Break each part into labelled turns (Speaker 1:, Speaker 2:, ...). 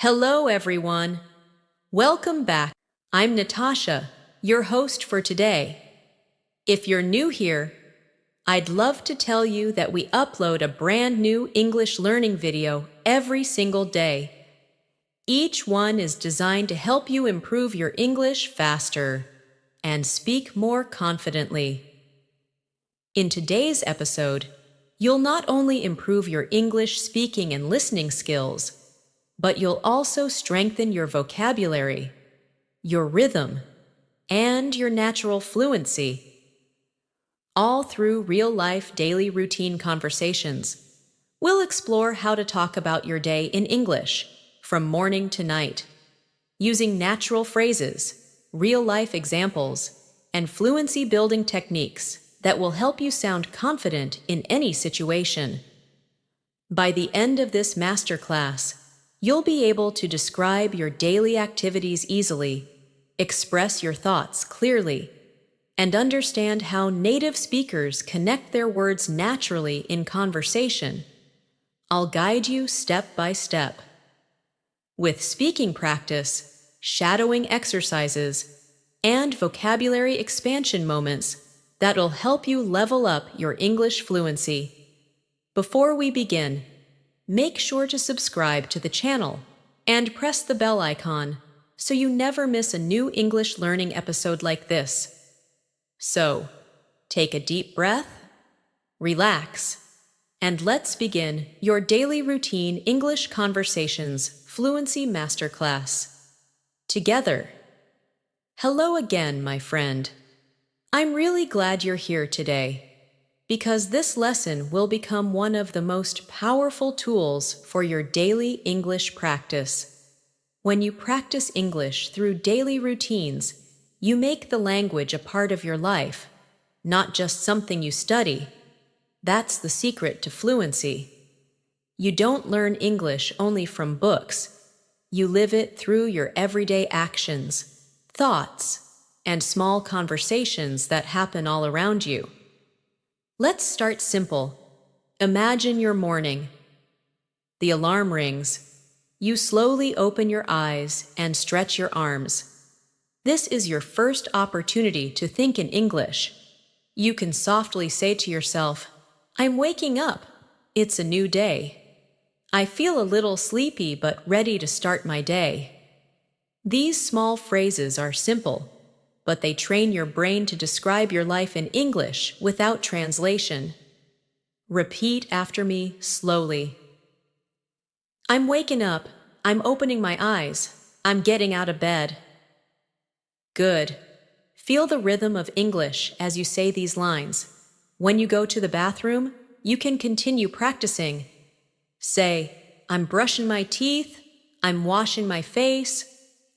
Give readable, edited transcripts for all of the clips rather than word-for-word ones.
Speaker 1: Hello, everyone. Welcome back. I'm Natasha, your host for today. If you're new here, I'd love to tell you that we upload a brand new English learning video every single day. Each one is designed to help you improve your English faster and speak more confidently. In today's episode, you'll not only improve your English speaking and listening skills, but you'll also strengthen your vocabulary, your rhythm, and your natural fluency, all through real-life daily routine conversations. We'll explore how to talk about your day in English, from morning to night, using natural phrases, real-life examples, and fluency-building techniques that will help you sound confident in any situation. By the end of this masterclass, you'll be able to describe your daily activities easily, express your thoughts clearly, and understand how native speakers connect their words naturally in conversation. I'll guide you step by step. With speaking practice, shadowing exercises, and vocabulary expansion moments that'll help you level up your English fluency. Before we begin, make sure to subscribe to the channel and press the bell icon so you never miss a new English learning episode like this. So, take a deep breath, relax, and let's begin your daily routine English Conversations Fluency Masterclass. Together. Hello again, my friend. I'm really glad you're here today, because this lesson will become one of the most powerful tools for your daily English practice. When you practice English through daily routines, you make the language a part of your life, not just something you study. That's the secret to fluency. You don't learn English only from books. You live it through your everyday actions, thoughts, and small conversations that happen all around you. Let's start simple. Imagine your morning. The alarm rings. You slowly open your eyes and stretch your arms. This is your first opportunity to think in English. You can softly say to yourself, "I'm waking up. It's a new day. I feel a little sleepy but ready to start my day." These small phrases are simple, but they train your brain to describe your life in English without translation. Repeat after me slowly. I'm waking up. I'm opening my eyes. I'm getting out of bed. Good. Feel the rhythm of English as you say these lines. When you go to the bathroom, you can continue practicing. Say, "I'm brushing my teeth. I'm washing my face.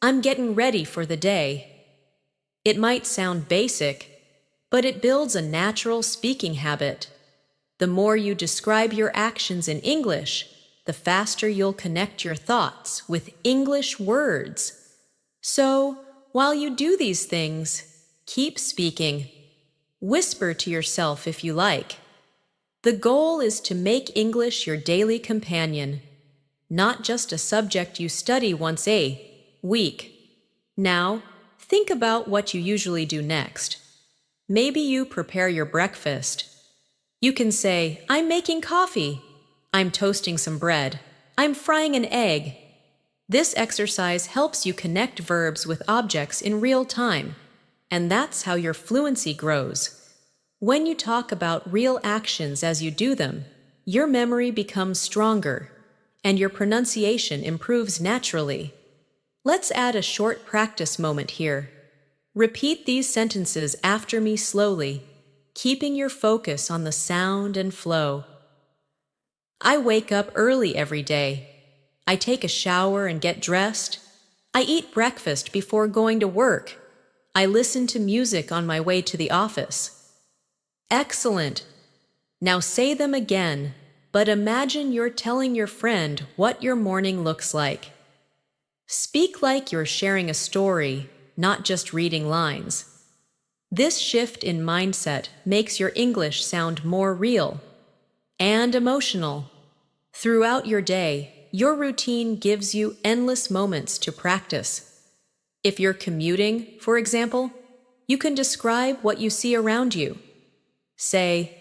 Speaker 1: I'm getting ready for the day." It might sound basic, but it builds a natural speaking habit. The more you describe your actions in English, the faster you'll connect your thoughts with English words. So, while you do these things, keep speaking. Whisper to yourself if you like. The goal is to make English your daily companion, not just a subject you study once a week. Now, think about what you usually do next. Maybe you prepare your breakfast. You can say, "I'm making coffee. I'm toasting some bread. I'm frying an egg." This exercise helps you connect verbs with objects in real time, and that's how your fluency grows. When you talk about real actions as you do them, your memory becomes stronger, and your pronunciation improves naturally. Let's add a short practice moment here. Repeat these sentences after me slowly, keeping your focus on the sound and flow. I wake up early every day. I take a shower and get dressed. I eat breakfast before going to work. I listen to music on my way to the office. Excellent. Now say them again, but imagine you're telling your friend what your morning looks like. Speak like you're sharing a story, not just reading lines. This shift in mindset makes your English sound more real and emotional. Throughout your day, your routine gives you endless moments to practice. If you're commuting, for example, you can describe what you see around you. Say,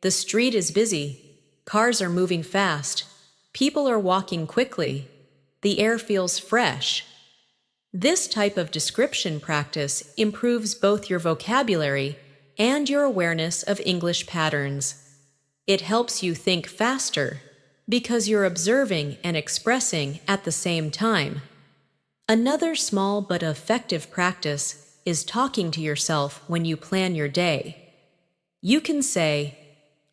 Speaker 1: "The street is busy, cars are moving fast, people are walking quickly, the air feels fresh." This type of description practice improves both your vocabulary and your awareness of English patterns. It helps you think faster because you're observing and expressing at the same time. Another small but effective practice is talking to yourself when you plan your day. You can say,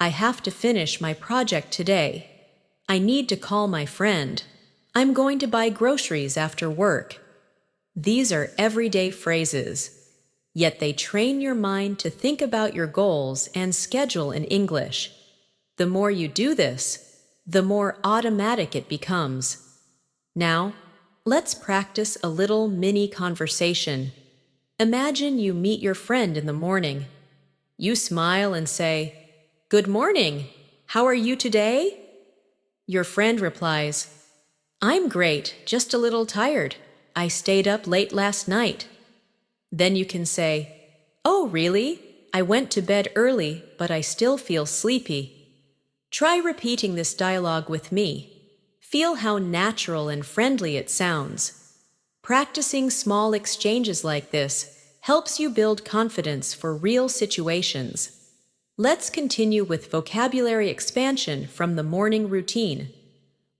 Speaker 1: "I have to finish my project today. I need to call my friend. I'm going to buy groceries after work." These are everyday phrases, yet they train your mind to think about your goals and schedule in English. The more you do this, the more automatic it becomes. Now, let's practice a little mini conversation. Imagine you meet your friend in the morning. You smile and say, "Good morning. How are you today?" Your friend replies, "I'm great, just a little tired. I stayed up late last night." Then you can say, "Oh, really? I went to bed early, but I still feel sleepy." Try repeating this dialogue with me. Feel how natural and friendly it sounds. Practicing small exchanges like this helps you build confidence for real situations. Let's continue with vocabulary expansion from the morning routine.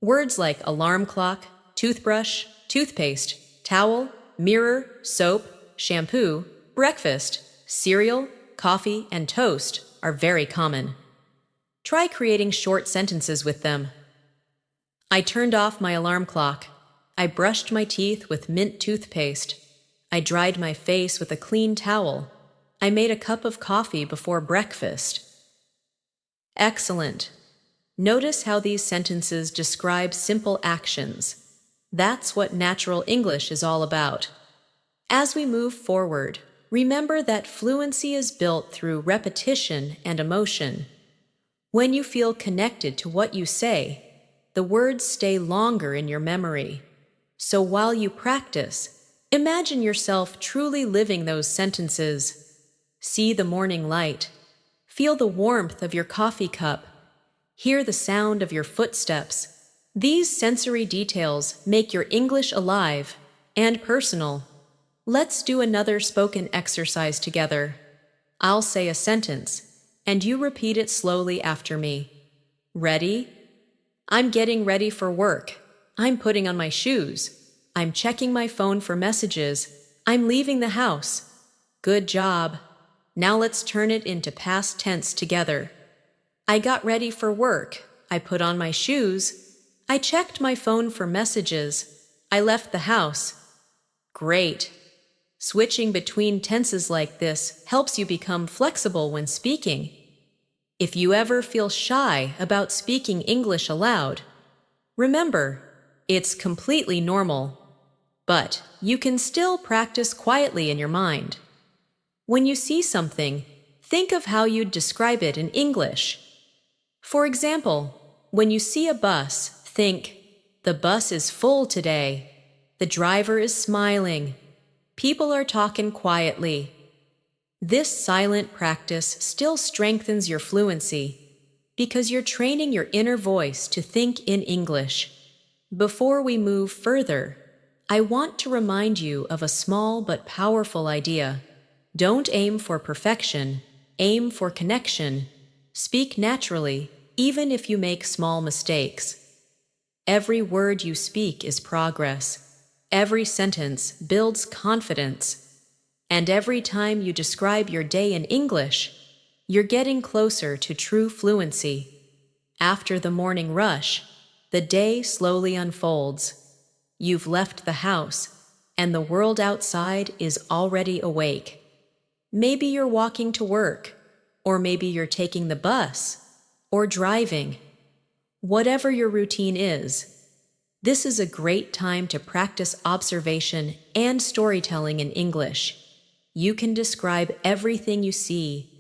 Speaker 1: Words like alarm clock, toothbrush, toothpaste, towel, mirror, soap, shampoo, breakfast, cereal, coffee, and toast are very common. Try creating short sentences with them. I turned off my alarm clock. I brushed my teeth with mint toothpaste. I dried my face with a clean towel. I made a cup of coffee before breakfast. Excellent. Notice how these sentences describe simple actions. That's what natural English is all about. As we move forward, remember that fluency is built through repetition and emotion. When you feel connected to what you say, the words stay longer in your memory. So while you practice, imagine yourself truly living those sentences. See the morning light. Feel the warmth of your coffee cup. Hear the sound of your footsteps. These sensory details make your English alive and personal. Let's do another spoken exercise together. I'll say a sentence, and you repeat it slowly after me. Ready? I'm getting ready for work. I'm putting on my shoes. I'm checking my phone for messages. I'm leaving the house. Good job. Now let's turn it into past tense together. I got ready for work. I put on my shoes. I checked my phone for messages. I left the house. Great. Switching between tenses like this helps you become flexible when speaking. If you ever feel shy about speaking English aloud, remember, it's completely normal. But you can still practice quietly in your mind. When you see something, think of how you'd describe it in English. For example, when you see a bus, think, "The bus is full today. The driver is smiling. People are talking quietly." This silent practice still strengthens your fluency because you're training your inner voice to think in English. Before we move further, I want to remind you of a small but powerful idea. Don't aim for perfection, aim for connection. Speak naturally, even if you make small mistakes. Every word you speak is progress. Every sentence builds confidence. And every time you describe your day in English, you're getting closer to true fluency. After the morning rush, the day slowly unfolds. You've left the house, and the world outside is already awake. Maybe you're walking to work, or maybe you're taking the bus, or driving. Whatever your routine is, this is a great time to practice observation and storytelling in English. You can describe everything you see,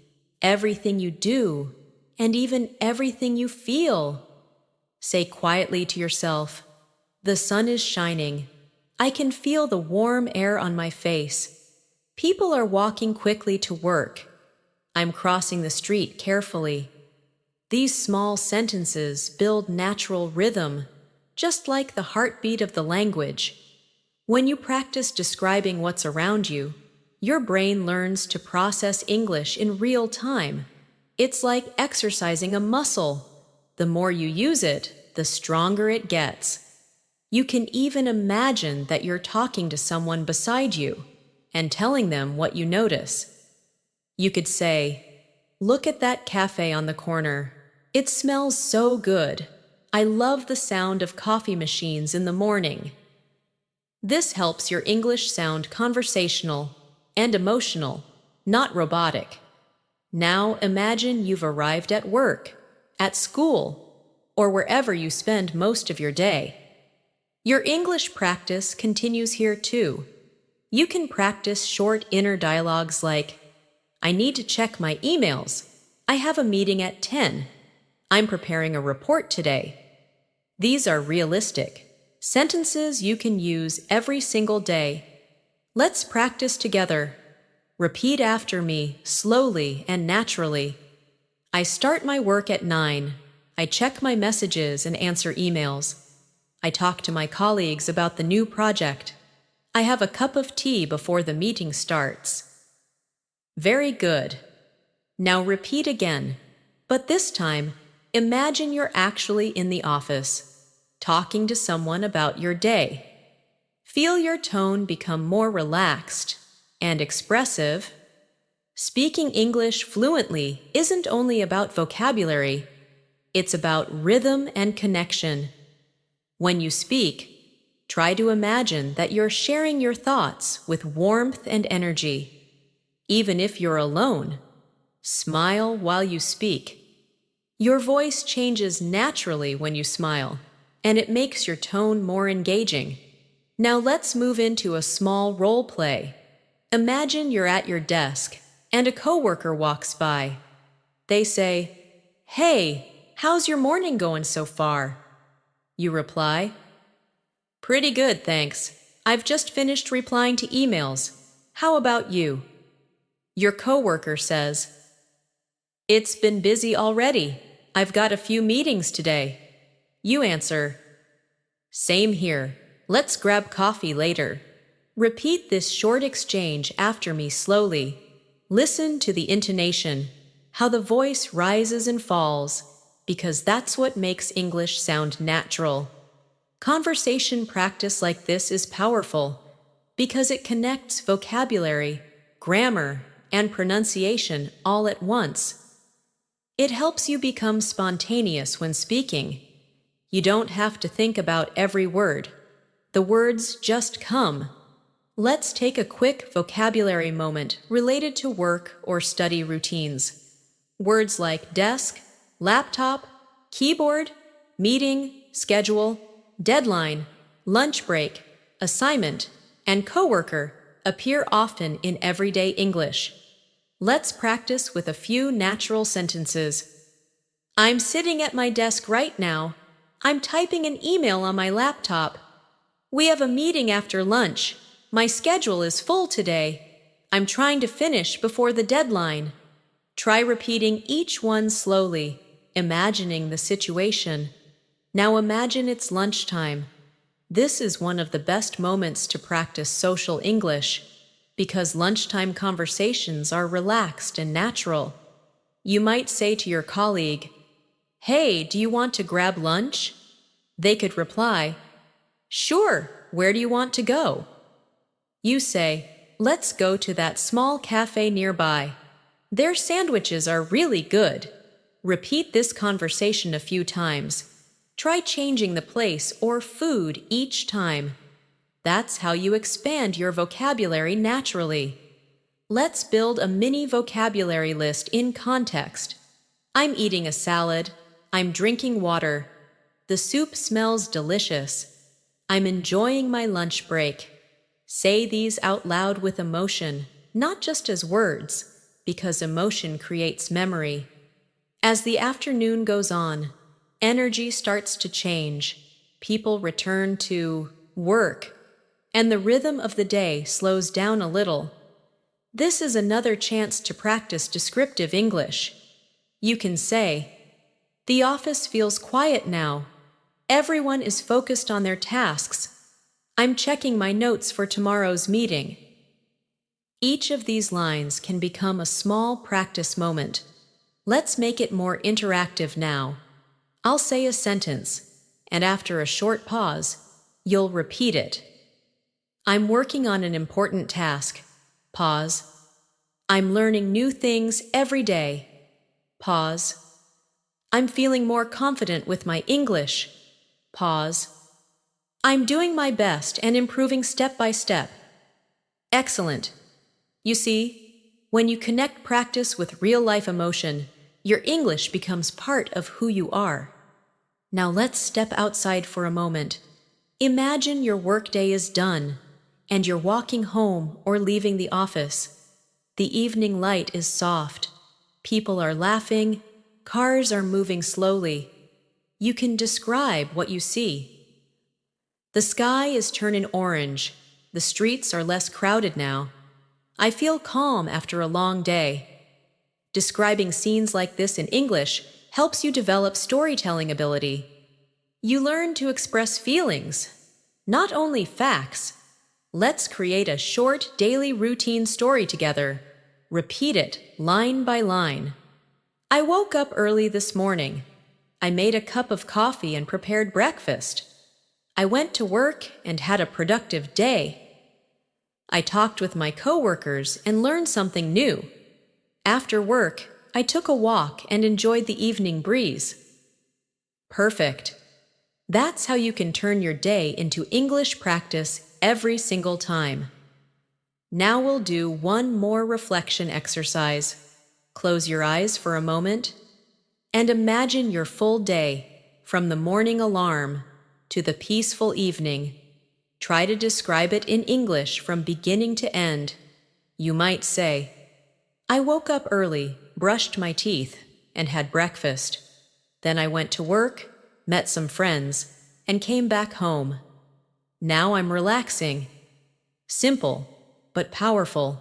Speaker 1: everything you do, and even everything you feel. Say quietly to yourself, The sun is shining. I can feel the warm air on my face. People are walking quickly to work. I'm crossing the street carefully. These small sentences build natural rhythm, just like the heartbeat of the language. When you practice describing what's around you, your brain learns to process English in real time. It's like exercising a muscle. The more you use it, the stronger it gets. You can even imagine that you're talking to someone beside you and telling them what you notice. You could say, "Look at that cafe on the corner. It smells so good. I love the sound of coffee machines in the morning." This helps your English sound conversational and emotional, not robotic. Now imagine you've arrived at work, at school, or wherever you spend most of your day. Your English practice continues here too. You can practice short inner dialogues like, "I need to check my emails. I have a meeting at 10. I'm preparing a report today." These are realistic sentences you can use every single day. Let's practice together. Repeat after me, slowly and naturally. I start my work at 9. I check my messages and answer emails. I talk to my colleagues about the new project. I have a cup of tea before the meeting starts. Very good. Now repeat again, but this time, imagine you're actually in the office, talking to someone about your day. Feel your tone become more relaxed and expressive. Speaking English fluently isn't only about vocabulary, it's about rhythm and connection. When you speak, try to imagine that you're sharing your thoughts with warmth and energy. Even if you're alone, smile while you speak. Your voice changes naturally when you smile, and it makes your tone more engaging. Now let's move into a small role play. Imagine you're at your desk, and a coworker walks by. They say, "Hey, how's your morning going so far?" You reply, "Pretty good, thanks. I've just finished replying to emails. How about you?" Your coworker says, "It's been busy already. I've got a few meetings today." You answer, "Same here. Let's grab coffee later." Repeat this short exchange after me slowly. Listen to the intonation, how the voice rises and falls, because that's what makes English sound natural. Conversation practice like this is powerful because it connects vocabulary, grammar, and pronunciation all at once. It helps you become spontaneous when speaking. You don't have to think about every word. The words just come. Let's take a quick vocabulary moment related to work or study routines. Words like desk, laptop, keyboard, meeting, schedule, deadline, lunch break, assignment, and coworker appear often in everyday English. Let's practice with a few natural sentences. I'm sitting at my desk right now. I'm typing an email on my laptop. We have a meeting after lunch. My schedule is full today. I'm trying to finish before the deadline. Try repeating each one slowly, imagining the situation. Now imagine it's lunchtime. This is one of the best moments to practice social English because lunchtime conversations are relaxed and natural. You might say to your colleague, "Hey, do you want to grab lunch?" They could reply, "Sure, where do you want to go?" You say, "Let's go to that small cafe nearby. Their sandwiches are really good." Repeat this conversation a few times. Try changing the place or food each time. That's how you expand your vocabulary naturally. Let's build a mini vocabulary list in context. I'm eating a salad. I'm drinking water. The soup smells delicious. I'm enjoying my lunch break. Say these out loud with emotion, not just as words, because emotion creates memory. As the afternoon goes on, energy starts to change. people return to work, and the rhythm of the day slows down a little. This is another chance to practice descriptive English. You can say, "The office feels quiet now. Everyone is focused on their tasks. I'm checking my notes for tomorrow's meeting." Each of these lines can become a small practice moment. Let's make it more interactive now. I'll say a sentence, and after a short pause, you'll repeat it. I'm working on an important task. Pause. I'm learning new things every day. Pause. I'm feeling more confident with my English. Pause. I'm doing my best and improving step by step. Excellent. You see, when you connect practice with real-life emotion, your English becomes part of who you are. Now let's step outside for a moment. Imagine your workday is done, and you're walking home or leaving the office. The evening light is soft. People are laughing. Cars are moving slowly. You can describe what you see. The sky is turning orange. The streets are less crowded now. I feel calm after a long day. Describing scenes like this in English helps you develop storytelling ability. You learn to express feelings, not only facts. Let's create a short daily routine story together. Repeat it line by line. I woke up early this morning. I made a cup of coffee and prepared breakfast. I went to work and had a productive day. I talked with my coworkers and learned something new. After work, I took a walk and enjoyed the evening breeze. Perfect. That's how you can turn your day into English practice every single time. Now we'll do one more reflection exercise. Close your eyes for a moment and imagine your full day, from the morning alarm to the peaceful evening. Try to describe it in English from beginning to end. You might say, I woke up early, brushed my teeth, and had breakfast. Then I went to work, met some friends, and came back home. Now I'm relaxing. Simple, but powerful.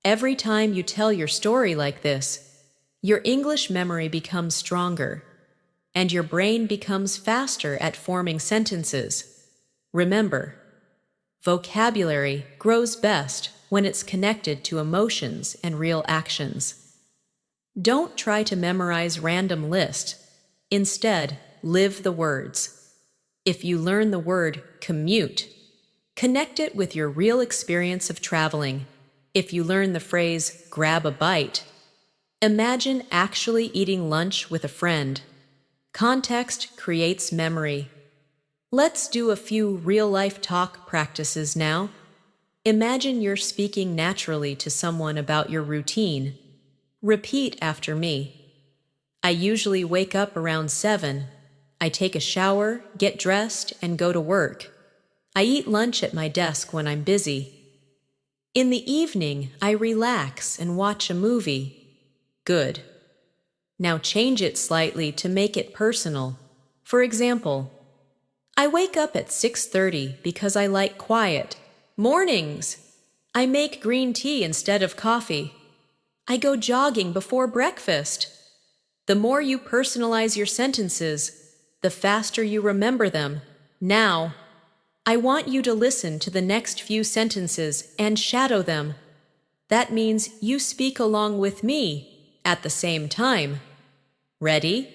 Speaker 1: Every time you tell your story like this, your English memory becomes stronger, and your brain becomes faster at forming sentences. Remember, vocabulary grows best when it's connected to emotions and real actions. Don't try to memorize random lists. Instead, live the words. If you learn the word commute, connect it with your real experience of traveling. If you learn the phrase grab a bite, imagine actually eating lunch with a friend. Context creates memory. Let's do a few real-life talk practices now. Imagine you're speaking naturally to someone about your routine. Repeat after me. I usually wake up around 7. I take a shower, get dressed, and go to work. I eat lunch at my desk when I'm busy. In the evening, I relax and watch a movie. Good. Now change it slightly to make it personal. For example, I wake up at 6:30 because I like quiet. Mornings. I make green tea instead of coffee. I go jogging before breakfast. The more you personalize your sentences, the faster you remember them. Now, I want you to listen to the next few sentences and shadow them. That means you speak along with me at the same time. Ready?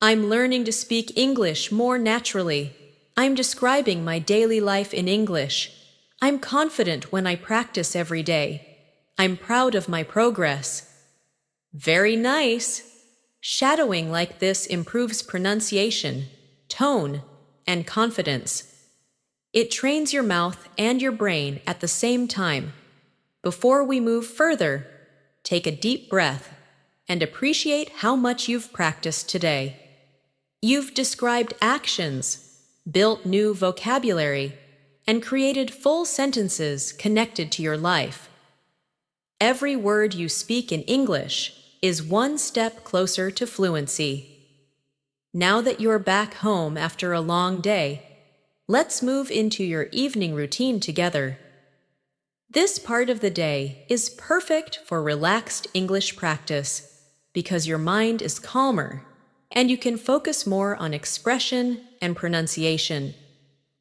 Speaker 1: I'm learning to speak English more naturally. I'm describing my daily life in English. I'm confident when I practice every day. I'm proud of my progress. Very nice. Shadowing like this improves pronunciation, tone, and confidence. It trains your mouth and your brain at the same time. Before we move further, take a deep breath and appreciate how much you've practiced today. You've described actions, built new vocabulary, and created full sentences connected to your life. Every word you speak in English is one step closer to fluency. Now that you're back home after a long day, let's move into your evening routine together. This part of the day is perfect for relaxed English practice because your mind is calmer and you can focus more on expression and pronunciation.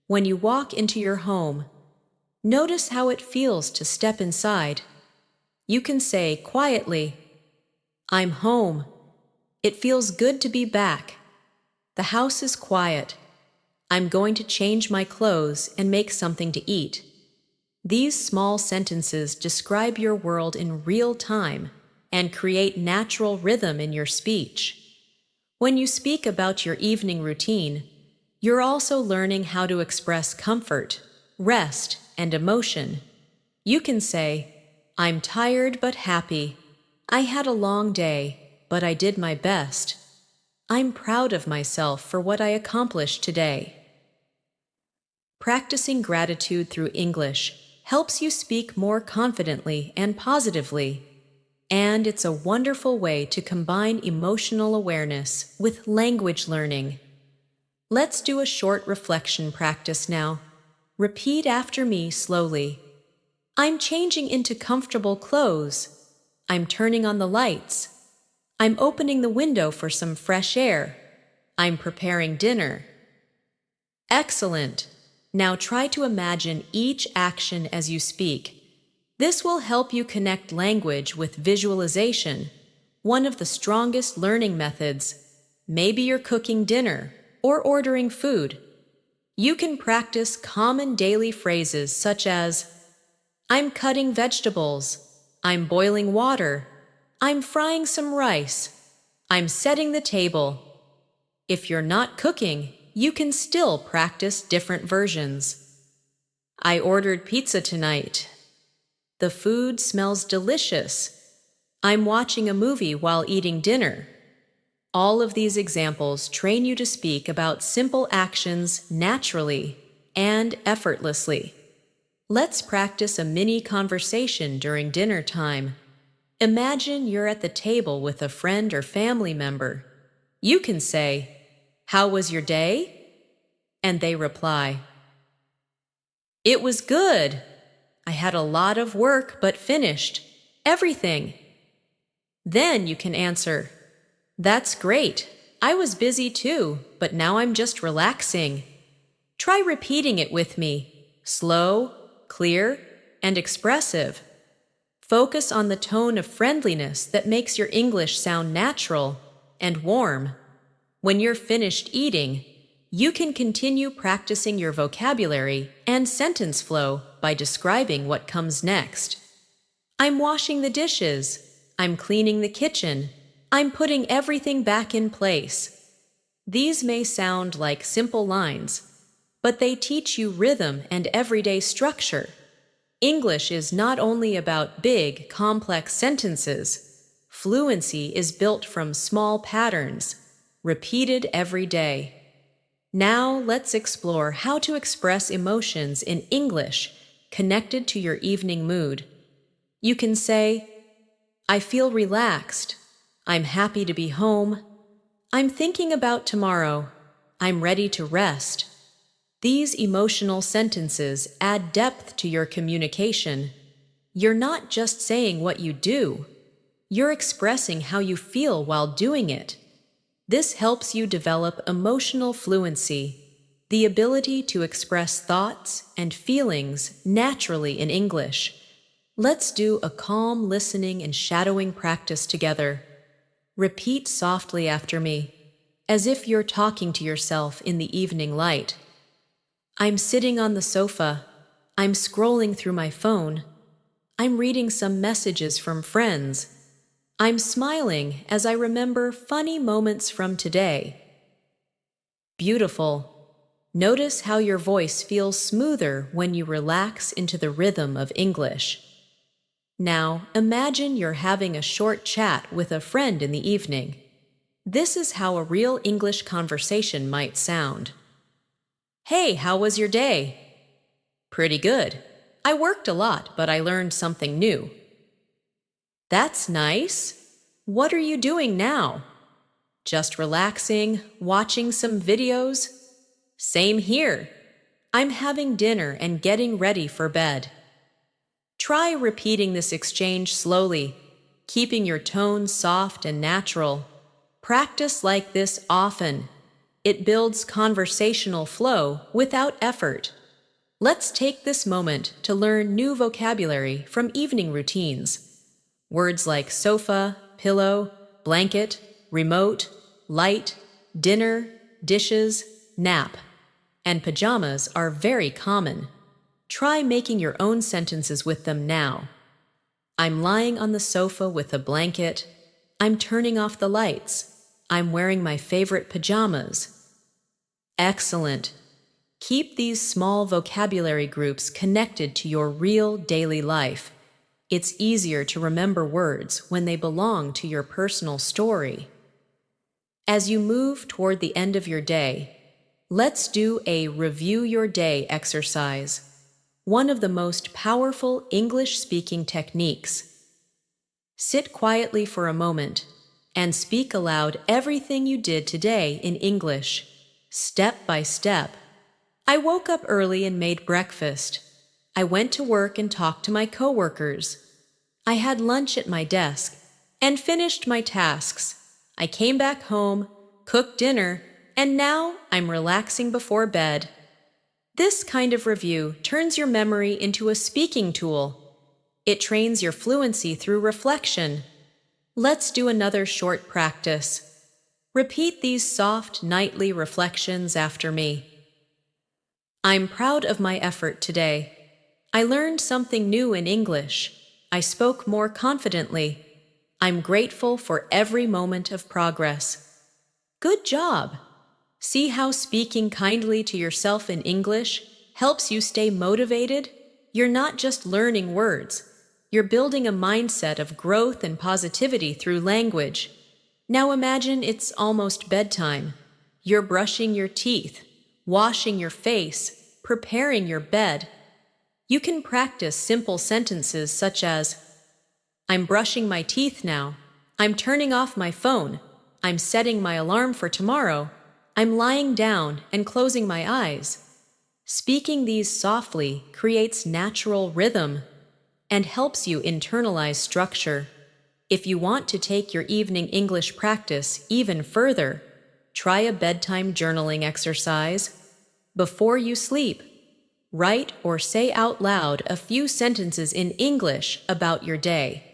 Speaker 1: When you walk into your home, notice how it feels to step inside. You can say quietly, "I'm home. It feels good to be back. The house is quiet. I'm going to change my clothes and make something to eat." These small sentences describe your world in real time and create natural rhythm in your speech. When you speak about your evening routine, you're also learning how to express comfort, rest, and emotion. You can say, "I'm tired but happy. I had a long day, but I did my best. I'm proud of myself for what I accomplished today." Practicing gratitude through English helps you speak more confidently and positively, and it's a wonderful way to combine emotional awareness with language learning. Let's do a short reflection practice now. Repeat after me slowly. I'm changing into comfortable clothes. I'm turning on the lights. I'm opening the window for some fresh air. I'm preparing dinner. Excellent! Now try to imagine each action as you speak. This will help you connect language with visualization, one of the strongest learning methods. Maybe you're cooking dinner or ordering food. You can practice common daily phrases such as, "I'm cutting vegetables," "I'm boiling water," "I'm frying some rice," "I'm setting the table." If you're not cooking, you can still practice different versions. "I ordered pizza tonight." "The food smells delicious." "I'm watching a movie while eating dinner." All of these examples train you to speak about simple actions naturally and effortlessly. Let's practice a mini conversation during dinner time. Imagine you're at the table with a friend or family member. You can say, "How was your day?" And they reply, "It was good. I had a lot of work but finished everything." Then you can answer, "That's great. I was busy too, but now I'm just relaxing." Try repeating it with me, slow, clear, and expressive. Focus on the tone of friendliness that makes your English sound natural and warm. When you're finished eating, you can continue practicing your vocabulary and sentence flow by describing what comes next. "I'm washing the dishes." "I'm cleaning the kitchen." "I'm putting everything back in place." These may sound like simple lines, but they teach you rhythm and everyday structure. English is not only about big, complex sentences. Fluency is built from small patterns, repeated every day. Now let's explore how to express emotions in English connected to your evening mood. You can say, "I feel relaxed." "I'm happy to be home." "I'm thinking about tomorrow." "I'm ready to rest." These emotional sentences add depth to your communication. You're not just saying what you do, you're expressing how you feel while doing it. This helps you develop emotional fluency, the ability to express thoughts and feelings naturally in English. Let's do a calm listening and shadowing practice together. Repeat softly after me, as if you're talking to yourself in the evening light. "I'm sitting on the sofa. I'm scrolling through my phone. I'm reading some messages from friends. I'm smiling as I remember funny moments from today." Beautiful. Notice how your voice feels smoother when you relax into the rhythm of English. Now, imagine you're having a short chat with a friend in the evening. This is how a real English conversation might sound. "Hey, how was your day?" "Pretty good. I worked a lot, but I learned something new." "That's nice. What are you doing now?" Just relaxing, watching some videos? Same here. I'm having dinner and getting ready for bed. Try repeating this exchange slowly, keeping your tone soft and natural. Practice like this often. It builds conversational flow without effort. Let's take this moment to learn new vocabulary from evening routines. Words like sofa, pillow, blanket, remote, light, dinner, dishes, nap, and pajamas are very common. Try making your own sentences with them now. I'm lying on the sofa with a blanket. I'm turning off the lights. I'm wearing my favorite pajamas. Excellent. Keep these small vocabulary groups connected to your real daily life. It's easier to remember words when they belong to your personal story. As you move toward the end of your day, let's do a review your day exercise, one of the most powerful English-speaking techniques. Sit quietly for a moment and speak aloud everything you did today in English, step by step. I woke up early and made breakfast. I went to work and talked to my coworkers. I had lunch at my desk and finished my tasks. I came back home, cooked dinner, and now I'm relaxing before bed. This kind of review turns your memory into a speaking tool. It trains your fluency through reflection. Let's do another short practice. Repeat these soft nightly reflections after me. I'm proud of my effort today. I learned something new in English. I spoke more confidently. I'm grateful for every moment of progress. Good job! See how speaking kindly to yourself in English helps you stay motivated? You're not just learning words. You're building a mindset of growth and positivity through language. Now imagine it's almost bedtime. You're brushing your teeth, washing your face, preparing your bed. You can practice simple sentences such as, I'm brushing my teeth now. I'm turning off my phone. I'm setting my alarm for tomorrow. I'm lying down and closing my eyes. Speaking these softly creates natural rhythm and helps you internalize structure. If you want to take your evening English practice even further, try a bedtime journaling exercise. Before you sleep, write or say out loud a few sentences in English about your day.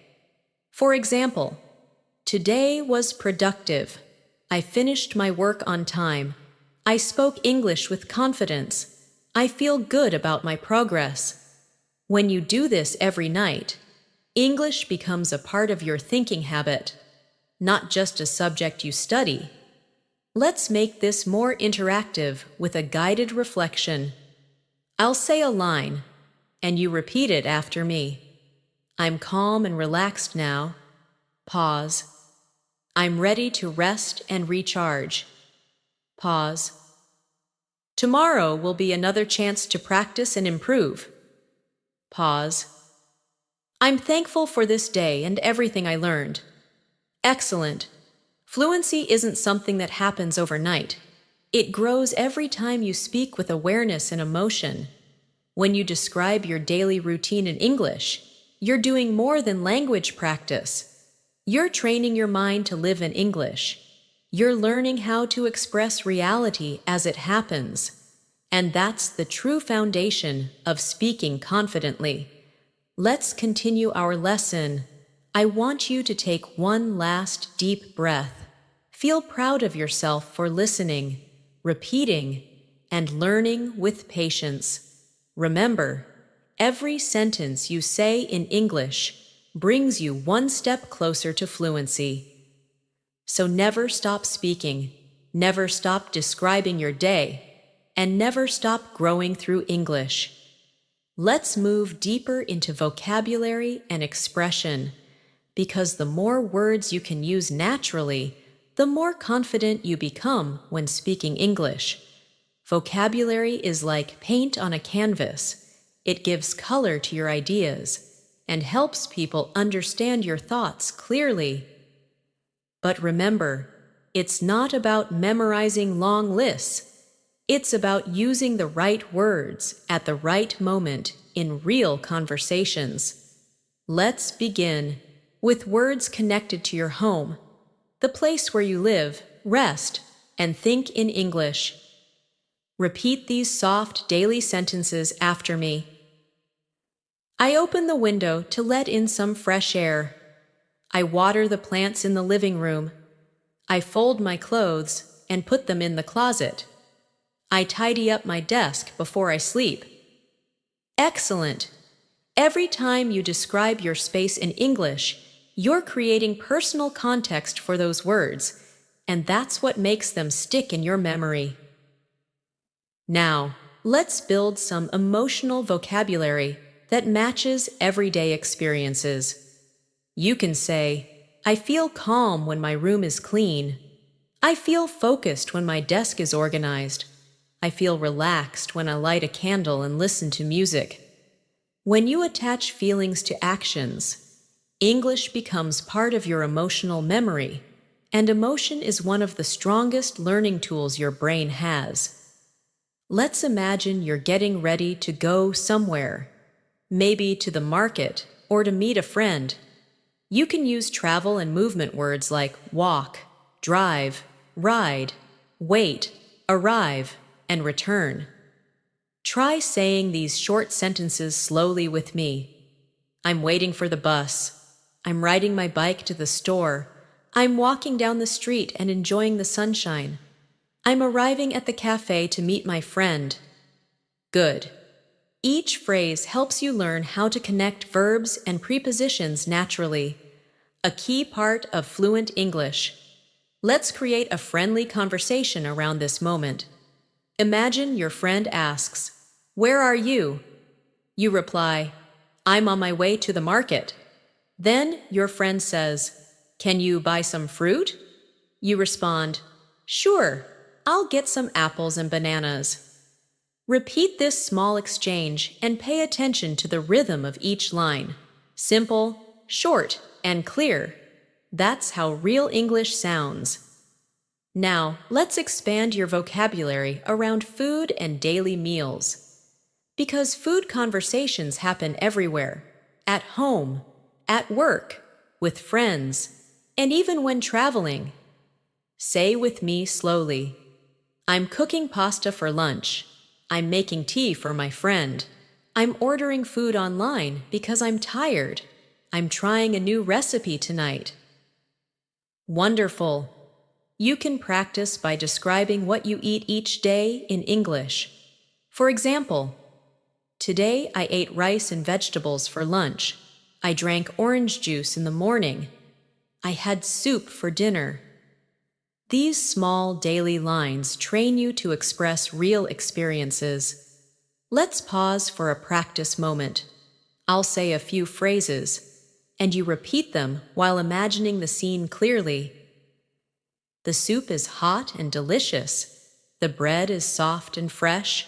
Speaker 1: For example, today was productive. I finished my work on time. I spoke English with confidence. I feel good about my progress. When you do this every night, English becomes a part of your thinking habit, not just a subject you study. Let's make this more interactive with a guided reflection. I'll say a line, and you repeat it after me. I'm calm and relaxed now. Pause. I'm ready to rest and recharge. Pause. Tomorrow will be another chance to practice and improve. Pause. I'm thankful for this day and everything I learned. Excellent. Fluency isn't something that happens overnight. It grows every time you speak with awareness and emotion. When you describe your daily routine in English, you're doing more than language practice. You're training your mind to live in English. You're learning how to express reality as it happens. And that's the true foundation of speaking confidently. Let's continue our lesson. I want you to take one last deep breath. Feel proud of yourself for listening, repeating, and learning with patience. Remember, every sentence you say in English brings you one step closer to fluency. So never stop speaking, never stop describing your day, and never stop growing through English. Let's move deeper into vocabulary and expression, because the more words you can use naturally, the more confident you become when speaking English. Vocabulary is like paint on a canvas. It gives color to your ideas and helps people understand your thoughts clearly. But remember, it's not about memorizing long lists. It's about using the right words at the right moment in real conversations. Let's begin with words connected to your home, the place where you live, rest, and think in English. Repeat these soft daily sentences after me. I open the window to let in some fresh air. I water the plants in the living room. I fold my clothes and put them in the closet. I tidy up my desk before I sleep. Excellent! Every time you describe your space in English, you're creating personal context for those words, and that's what makes them stick in your memory. Now, let's build some emotional vocabulary that matches everyday experiences. You can say, I feel calm when my room is clean. I feel focused when my desk is organized. I feel relaxed when I light a candle and listen to music. When you attach feelings to actions, English becomes part of your emotional memory, and emotion is one of the strongest learning tools your brain has. Let's imagine you're getting ready to go somewhere, maybe to the market or to meet a friend. You can use travel and movement words like walk, drive, ride, wait, arrive, and return. Try saying these short sentences slowly with me. I'm waiting for the bus. I'm riding my bike to the store. I'm walking down the street and enjoying the sunshine. I'm arriving at the cafe to meet my friend. Good. Each phrase helps you learn how to connect verbs and prepositions naturally, a key part of fluent English. Let's create a friendly conversation around this moment. Imagine your friend asks, "Where are you?" You reply, "I'm on my way to the market." Then your friend says, "Can you buy some fruit?" You respond, "Sure, I'll get some apples and bananas." Repeat this small exchange and pay attention to the rhythm of each line. Simple, short, and clear. That's how real English sounds. Now, let's expand your vocabulary around food and daily meals. Because food conversations happen everywhere, at home, at work, with friends, and even when traveling. Say with me slowly, I'm cooking pasta for lunch. I'm making tea for my friend. I'm ordering food online because I'm tired. I'm trying a new recipe tonight. Wonderful! You can practice by describing what you eat each day in English. For example, today I ate rice and vegetables for lunch. I drank orange juice in the morning. I had soup for dinner. These small daily lines train you to express real experiences. Let's pause for a practice moment. I'll say a few phrases, and you repeat them while imagining the scene clearly. The soup is hot and delicious. The bread is soft and fresh.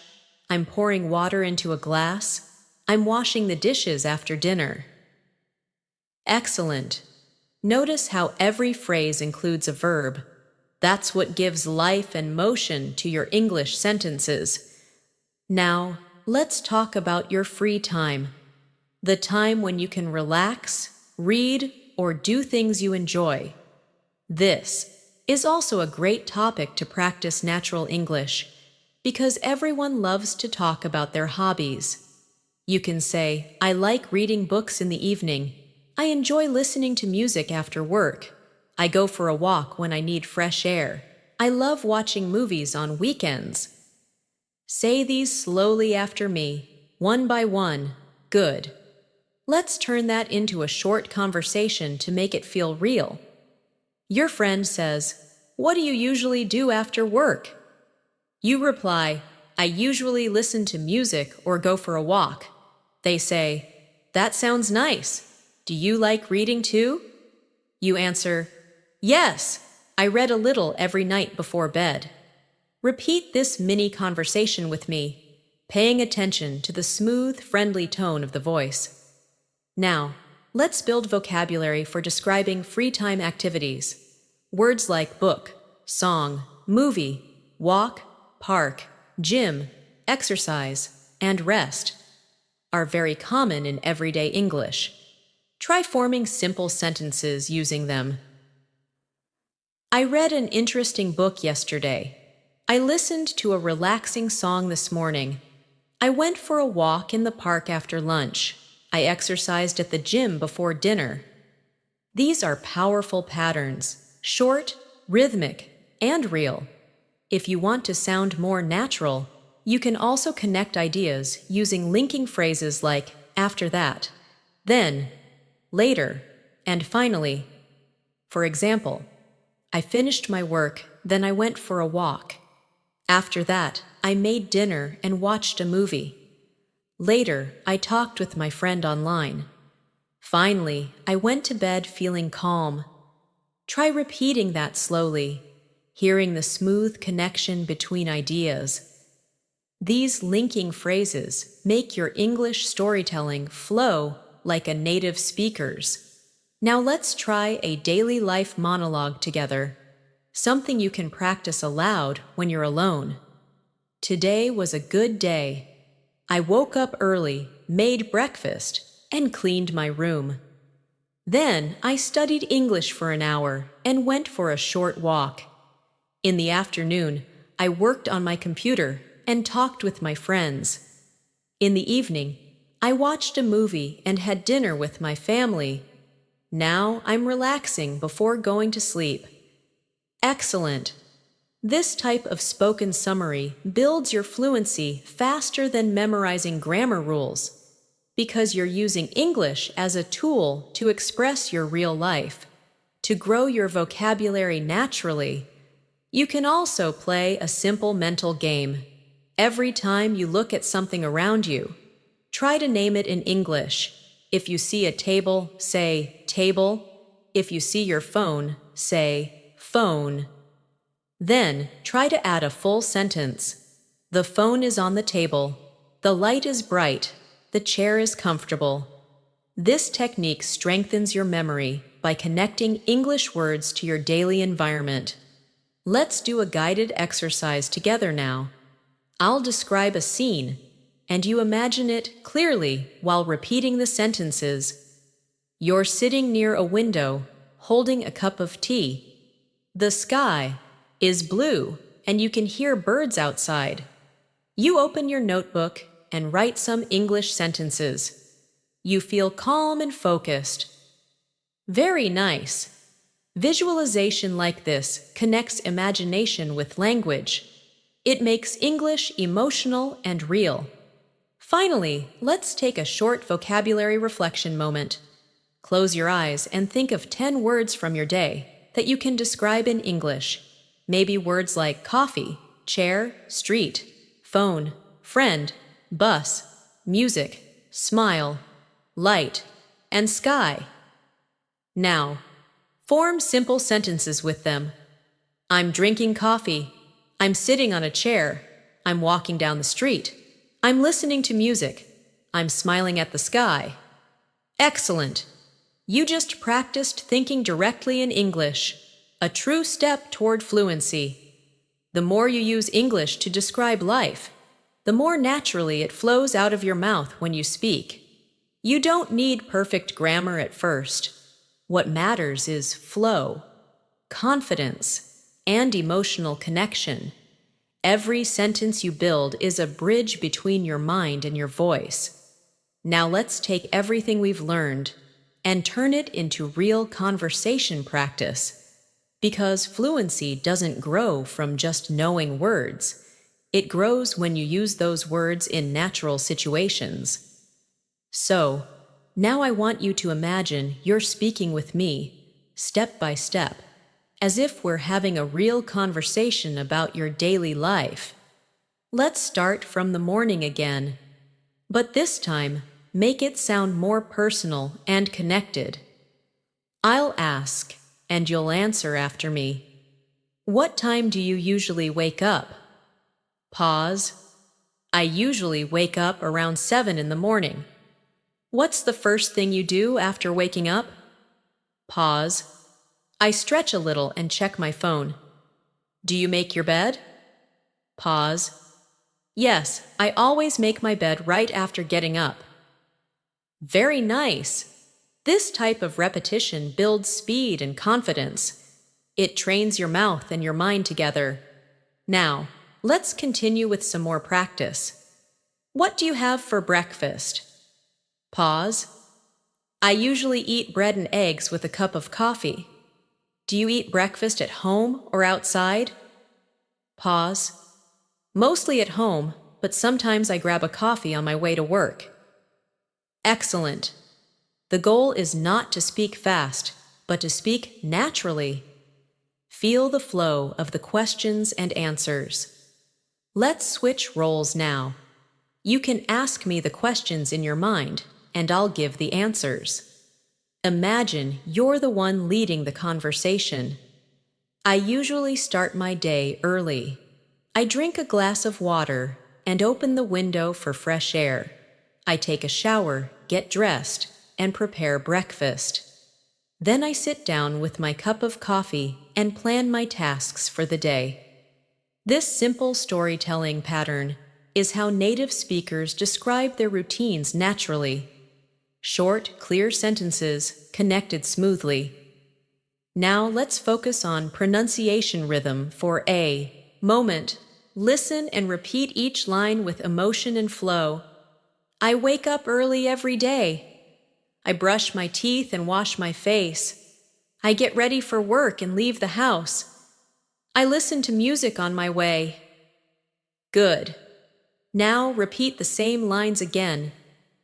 Speaker 1: I'm pouring water into a glass. I'm washing the dishes after dinner. Excellent. Notice how every phrase includes a verb. That's what gives life and motion to your English sentences. Now, let's talk about your free time. The time when you can relax, read, or do things you enjoy. This is also a great topic to practice natural English, because everyone loves to talk about their hobbies. You can say, I like reading books in the evening. I enjoy listening to music after work. I go for a walk when I need fresh air. I love watching movies on weekends. Say these slowly after me, one by one. Good. Let's turn that into a short conversation to make it feel real. Your friend says, "What do you usually do after work?" You reply, "I usually listen to music or go for a walk." They say, "That sounds nice. Do you like reading too?" You answer, "Yes, I read a little every night before bed." Repeat this mini conversation with me, paying attention to the smooth, friendly tone of the voice. Now, let's build vocabulary for describing free time activities. Words like book, song, movie, walk, park, gym, exercise, and rest are very common in everyday English. Try forming simple sentences using them. I read an interesting book yesterday. I listened to a relaxing song this morning. I went for a walk in the park after lunch. I exercised at the gym before dinner. These are powerful patterns, short, rhythmic, and real. If you want to sound more natural, you can also connect ideas using linking phrases like after that, then, later, and finally. For example, I finished my work, then I went for a walk. After that, I made dinner and watched a movie. Later, I talked with my friend online. Finally, I went to bed feeling calm. Try repeating that slowly, hearing the smooth connection between ideas. These linking phrases make your English storytelling flow like a native speaker's. Now let's try a daily life monologue together, something you can practice aloud when you're alone. Today was a good day. I woke up early, made breakfast, and cleaned my room. Then I studied English for an hour and went for a short walk. In the afternoon, I worked on my computer and talked with my friends. In the evening, I watched a movie and had dinner with my family. Now I'm relaxing before going to sleep. Excellent! This type of spoken summary builds your fluency faster than memorizing grammar rules, because you're using English as a tool to express your real life, to grow your vocabulary naturally. You can also play a simple mental game. Every time you look at something around you, try to name it in English. If you see a table, say table. If you see your phone, say phone. Then, try to add a full sentence. The phone is on the table. The light is bright. The chair is comfortable. This technique strengthens your memory by connecting English words to your daily environment. Let's do a guided exercise together now. I'll describe a scene, and you imagine it clearly while repeating the sentences. You're sitting near a window, holding a cup of tea. The sky is blue, and you can hear birds outside. You open your notebook and write some English sentences. You feel calm and focused. Very nice. Visualization like this connects imagination with language. It makes English emotional and real. Finally, let's take a short vocabulary reflection moment. Close your eyes and think of 10 words from your day that you can describe in English. Maybe words like coffee, chair, street, phone, friend, bus, music, smile, light, and sky. Now, form simple sentences with them. I'm drinking coffee. I'm sitting on a chair. I'm walking down the street. I'm listening to music. I'm smiling at the sky. Excellent! You just practiced thinking directly in English, a true step toward fluency. The more you use English to describe life, the more naturally it flows out of your mouth when you speak. You don't need perfect grammar at first. What matters is flow, confidence, and emotional connection. Every sentence you build is a bridge between your mind and your voice. Now let's take everything we've learned and turn it into real conversation practice. Because fluency doesn't grow from just knowing words. It grows when you use those words in natural situations. So, now I want you to imagine you're speaking with me, step by step, as if we're having a real conversation about your daily life. Let's start from the morning again, but this time, make it sound more personal and connected. I'll ask, and you'll answer after me. What time do you usually wake up? Pause. I usually wake up around 7 in the morning. What's the first thing you do after waking up? Pause. I stretch a little and check my phone. Do you make your bed? Pause. Yes, I always make my bed right after getting up. Very nice. This type of repetition builds speed and confidence. It trains your mouth and your mind together. Now, let's continue with some more practice. What do you have for breakfast? Pause. I usually eat bread and eggs with a cup of coffee. Do you eat breakfast at home or outside? Pause. Mostly at home, but sometimes I grab a coffee on my way to work. Excellent. The goal is not to speak fast, but to speak naturally. Feel the flow of the questions and answers. Let's switch roles now. You can ask me the questions in your mind, and I'll give the answers. Imagine you're the one leading the conversation. I usually start my day early. I drink a glass of water and open the window for fresh air. I take a shower, get dressed, and prepare breakfast. Then I sit down with my cup of coffee and plan my tasks for the day. This simple storytelling pattern is how native speakers describe their routines naturally. Short, clear sentences connected smoothly. Now let's focus on pronunciation rhythm for A. Moment. Listen and repeat each line with emotion and flow. I wake up early every day. I brush my teeth and wash my face. I get ready for work and leave the house. I listen to music on my way. Good. Now repeat the same lines again,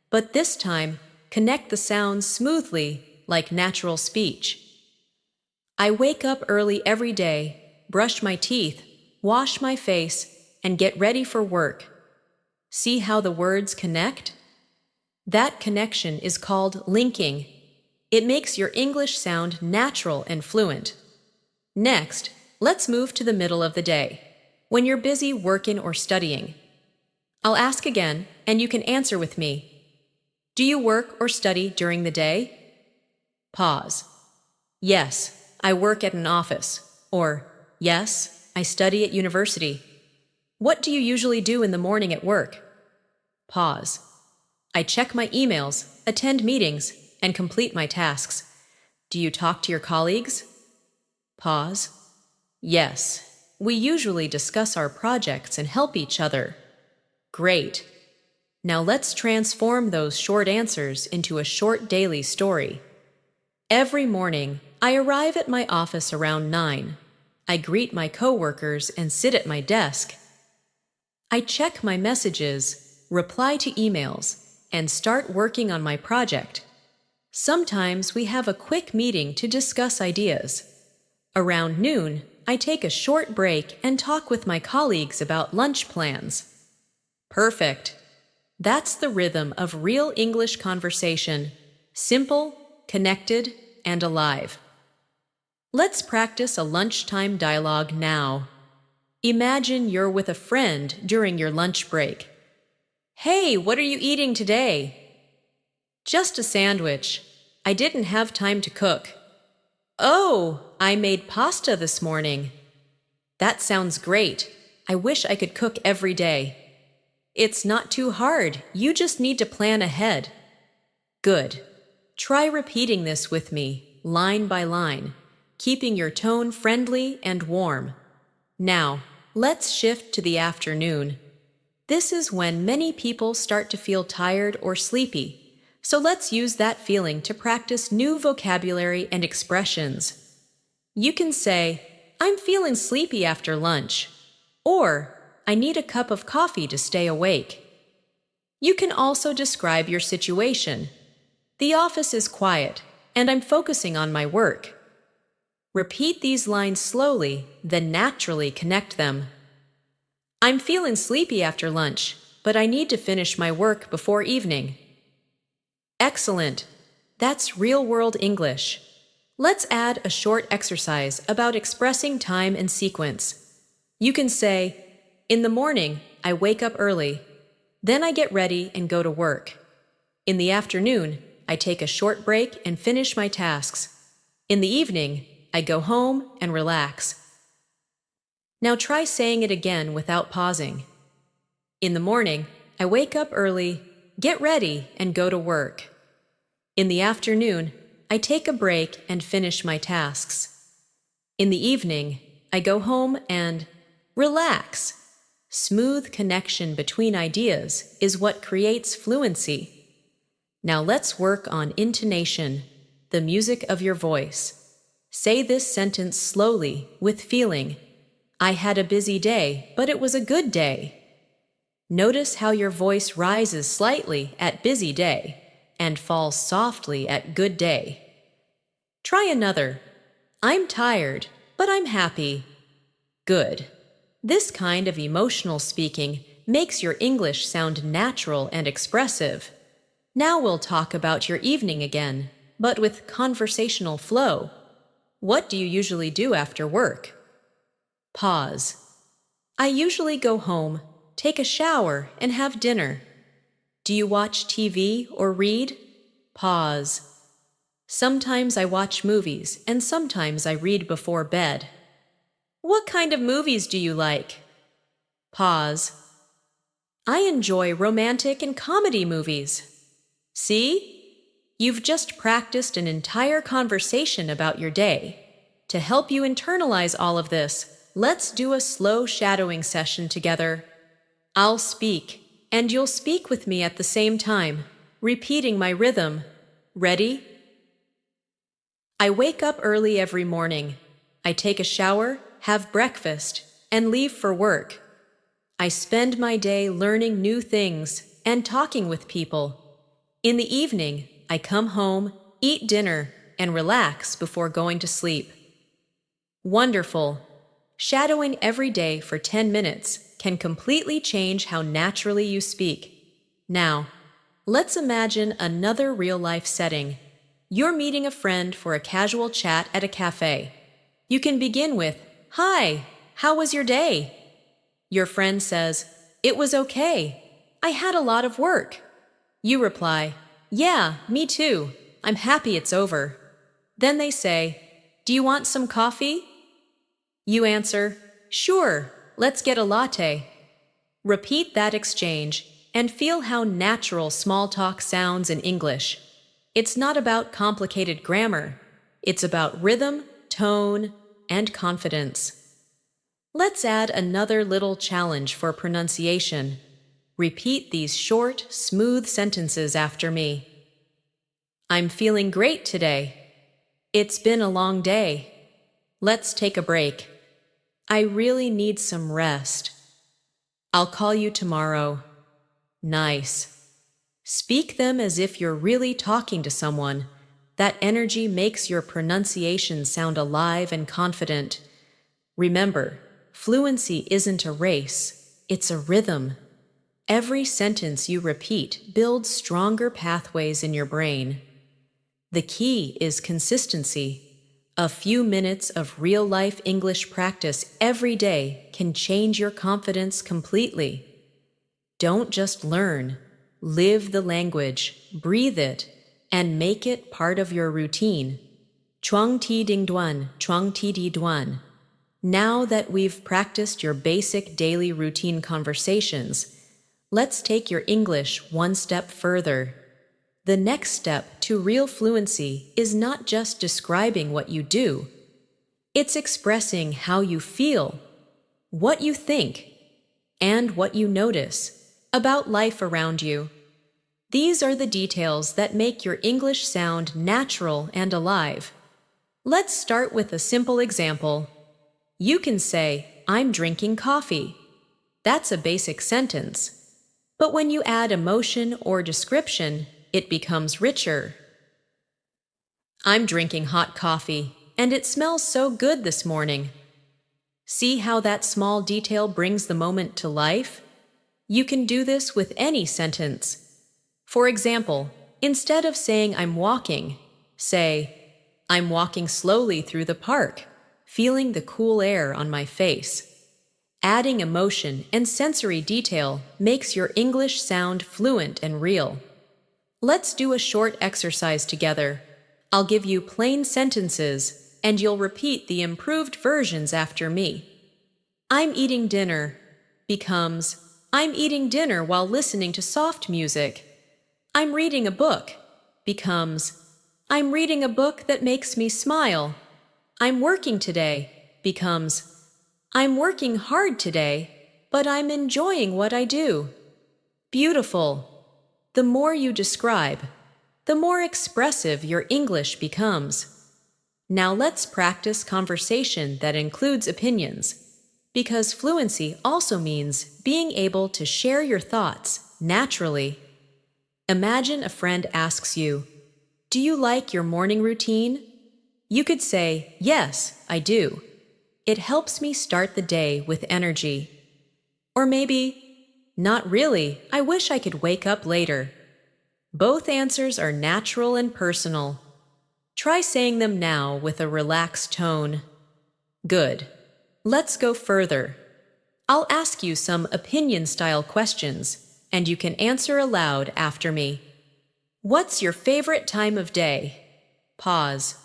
Speaker 1: but this time connect the sounds smoothly, like natural speech. I wake up early every day, brush my teeth, wash my face, and get ready for work. See how the words connect? That connection is called linking. It makes your English sound natural and fluent. Next, let's move to the middle of the day, when you're busy working or studying. I'll ask again, and you can answer with me. Do you work or study during the day? Pause. Yes, I work at an office. Or, yes, I study at university. What do you usually do in the morning at work? Pause. I check my emails, attend meetings, and complete my tasks. Do you talk to your colleagues? Pause. Yes, we usually discuss our projects and help each other. Great. Now let's transform those short answers into a short daily story. Every morning, I arrive at my office around 9. I greet my coworkers and sit at my desk. I check my messages, reply to emails, and start working on my project. Sometimes we have a quick meeting to discuss ideas. Around noon, I take a short break and talk with my colleagues about lunch plans. Perfect. That's the rhythm of real English conversation. Simple, connected, and alive. Let's practice a lunchtime dialogue now. Imagine you're with a friend during your lunch break. Hey, what are you eating today? Just a sandwich. I didn't have time to cook. Oh, I made pasta this morning. That sounds great. I wish I could cook every day. It's not too hard. You just need to plan ahead. Good. Try repeating this with me, line by line, keeping your tone friendly and warm. Now, let's shift to the afternoon. This is when many people start to feel tired or sleepy, so let's use that feeling to practice new vocabulary and expressions. You can say, I'm feeling sleepy after lunch, or I need a cup of coffee to stay awake. You can also describe your situation. The office is quiet, and I'm focusing on my work. Repeat these lines slowly, then naturally connect them. I'm feeling sleepy after lunch, but I need to finish my work before evening. Excellent. That's real-world English. Let's add a short exercise about expressing time and sequence. You can say, in the morning, I wake up early. Then I get ready and go to work. In the afternoon, I take a short break and finish my tasks. In the evening, I go home and relax. Now try saying it again without pausing. In the morning, I wake up early, get ready, and go to work. In the afternoon, I take a break and finish my tasks. In the evening, I go home and relax. Smooth connection between ideas is what creates fluency. Now let's work on intonation, the music of your voice. Say this sentence slowly, with feeling. I had a busy day, but it was a good day. Notice how your voice rises slightly at busy day and falls softly at good day. Try another. I'm tired, but I'm happy. Good. This kind of emotional speaking makes your English sound natural and expressive. Now we'll talk about your evening again, but with conversational flow. What do you usually do after work? Pause. I usually go home, take a shower, and have dinner. Do you watch TV or read? Pause. Sometimes I watch movies, and sometimes I read before bed. What kind of movies do you like? Pause. I enjoy romantic and comedy movies. See? You've just practiced an entire conversation about your day. To help you internalize all of this, let's do a slow shadowing session together. I'll speak, and you'll speak with me at the same time, repeating my rhythm. Ready? I wake up early every morning. I take a shower, have breakfast, and leave for work. I spend my day learning new things and talking with people. In the evening, I come home, eat dinner, and relax before going to sleep. Wonderful! Shadowing every day for 10 minutes can completely change how naturally you speak. Now, let's imagine another real-life setting. You're meeting a friend for a casual chat at a cafe. You can begin with, "Hi, how was your day?" Your friend says, "It was okay. I had a lot of work." You reply, "Yeah, me too. I'm happy it's over." Then they say, "Do you want some coffee?" You answer, "Sure, let's get a latte." Repeat that exchange and feel how natural small talk sounds in English. It's not about complicated grammar. It's about rhythm, tone, and confidence. Let's add another little challenge for pronunciation. Repeat these short, smooth sentences after me. I'm feeling great today. It's been a long day. Let's take a break. I really need some rest. I'll call you tomorrow. Nice. Speak them as if you're really talking to someone. That energy makes your pronunciation sound alive and confident. Remember, fluency isn't a race, it's a rhythm. Every sentence you repeat builds stronger pathways in your brain. The key is consistency. A few minutes of real-life English practice every day can change your confidence completely. Don't just learn. Live the language, breathe it, and make it part of your routine. Chuang ti ding duan, chuang ti di duan. Now that we've practiced your basic daily routine conversations, let's take your English one step further. The next step to real fluency is not just describing what you do. It's expressing how you feel, what you think, and what you notice about life around you. These are the details that make your English sound natural and alive. Let's start with a simple example. You can say, "I'm drinking coffee." That's a basic sentence. But when you add emotion or description, it becomes richer. I'm drinking hot coffee, and it smells so good this morning. See how that small detail brings the moment to life? You can do this with any sentence. For example, instead of saying I'm walking, say, I'm walking slowly through the park, feeling the cool air on my face. Adding emotion and sensory detail makes your English sound fluent and real. Let's do a short exercise together. I'll give you plain sentences, and you'll repeat the improved versions after me. I'm eating dinner becomes I'm eating dinner while listening to soft music. I'm reading a book becomes I'm reading a book that makes me smile. I'm working today becomes I'm working hard today, but I'm enjoying what I do. Beautiful. The more you describe, the more expressive your English becomes. Now let's practice conversation that includes opinions, because fluency also means being able to share your thoughts naturally. Imagine a friend asks you, "Do you like your morning routine?" You could say, "Yes, I do. It helps me start the day with energy." Or maybe, "Not really. I wish I could wake up later." Both answers are natural and personal. Try saying them now with a relaxed tone. Good. Let's go further. I'll ask you some opinion-style questions, and you can answer aloud after me. What's your favorite time of day? Pause.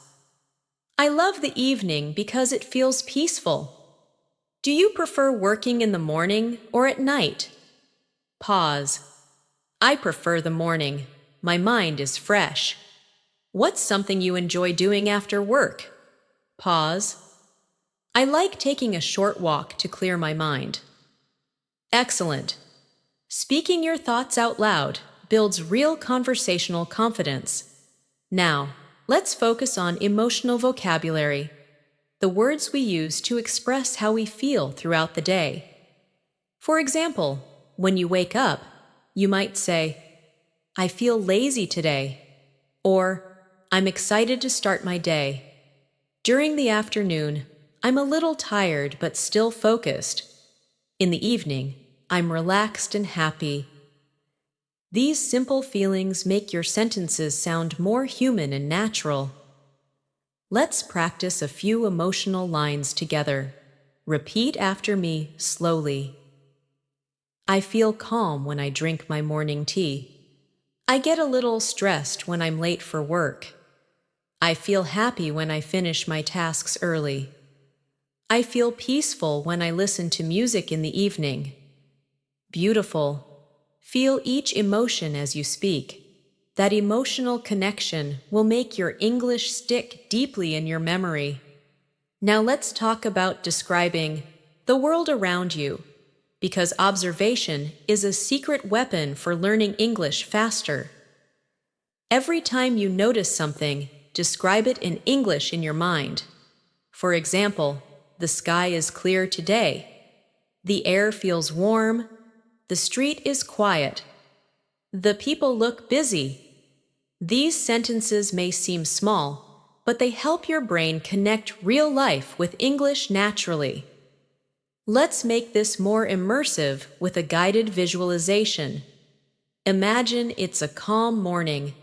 Speaker 1: I love the evening because it feels peaceful. Do you prefer working in the morning or at night? Pause. I prefer the morning. My mind is fresh. What's something you enjoy doing after work? Pause. I like taking a short walk to clear my mind. Excellent. Speaking your thoughts out loud builds real conversational confidence. Now, let's focus on emotional vocabulary, the words we use to express how we feel throughout the day. For example, when you wake up, you might say, "I feel lazy today," or "I'm excited to start my day." During the afternoon, "I'm a little tired but still focused." In the evening, "I'm relaxed and happy." These simple feelings make your sentences sound more human and natural. Let's practice a few emotional lines together. Repeat after me slowly. I feel calm when I drink my morning tea. I get a little stressed when I'm late for work. I feel happy when I finish my tasks early. I feel peaceful when I listen to music in the evening. Beautiful. Feel each emotion as you speak. That emotional connection will make your English stick deeply in your memory. Now let's talk about describing the world around you, because observation is a secret weapon for learning English faster. Every time you notice something, describe it in English in your mind. For example, the sky is clear today. The air feels warm. The street is quiet. The people look busy. These sentences may seem small, but they help your brain connect real life with English naturally. Let's make this more immersive with a guided visualization. Imagine it's a calm morning.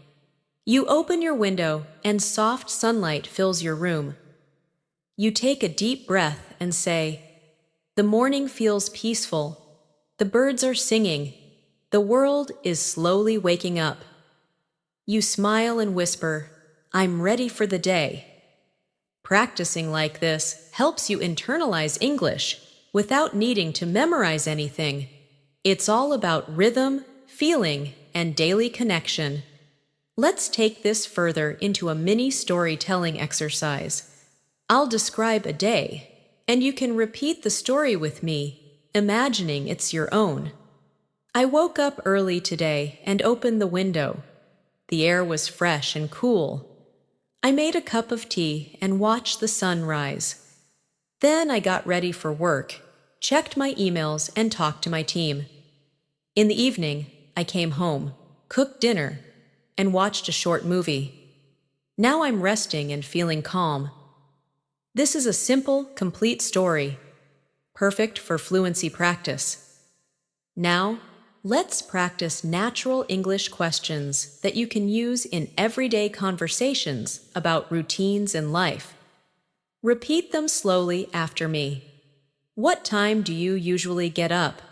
Speaker 1: You open your window and soft sunlight fills your room. You take a deep breath and say, "The morning feels peaceful. The birds are singing. The world is slowly waking up." You smile and whisper, "I'm ready for the day." Practicing like this helps you internalize English without needing to memorize anything. It's all about rhythm, feeling, and daily connection. Let's take this further into a mini storytelling exercise. I'll describe a day, and you can repeat the story with me, imagining it's your own. I woke up early today and opened the window. The air was fresh and cool. I made a cup of tea and watched the sun rise. Then I got ready for work, checked my emails, and talked to my team. In the evening, I came home, cooked dinner, and watched a short movie. Now I'm resting and feeling calm. This is a simple, complete story, perfect for fluency practice. Now, let's practice natural English questions that you can use in everyday conversations about routines in life. Repeat them slowly after me. What time do you usually get up?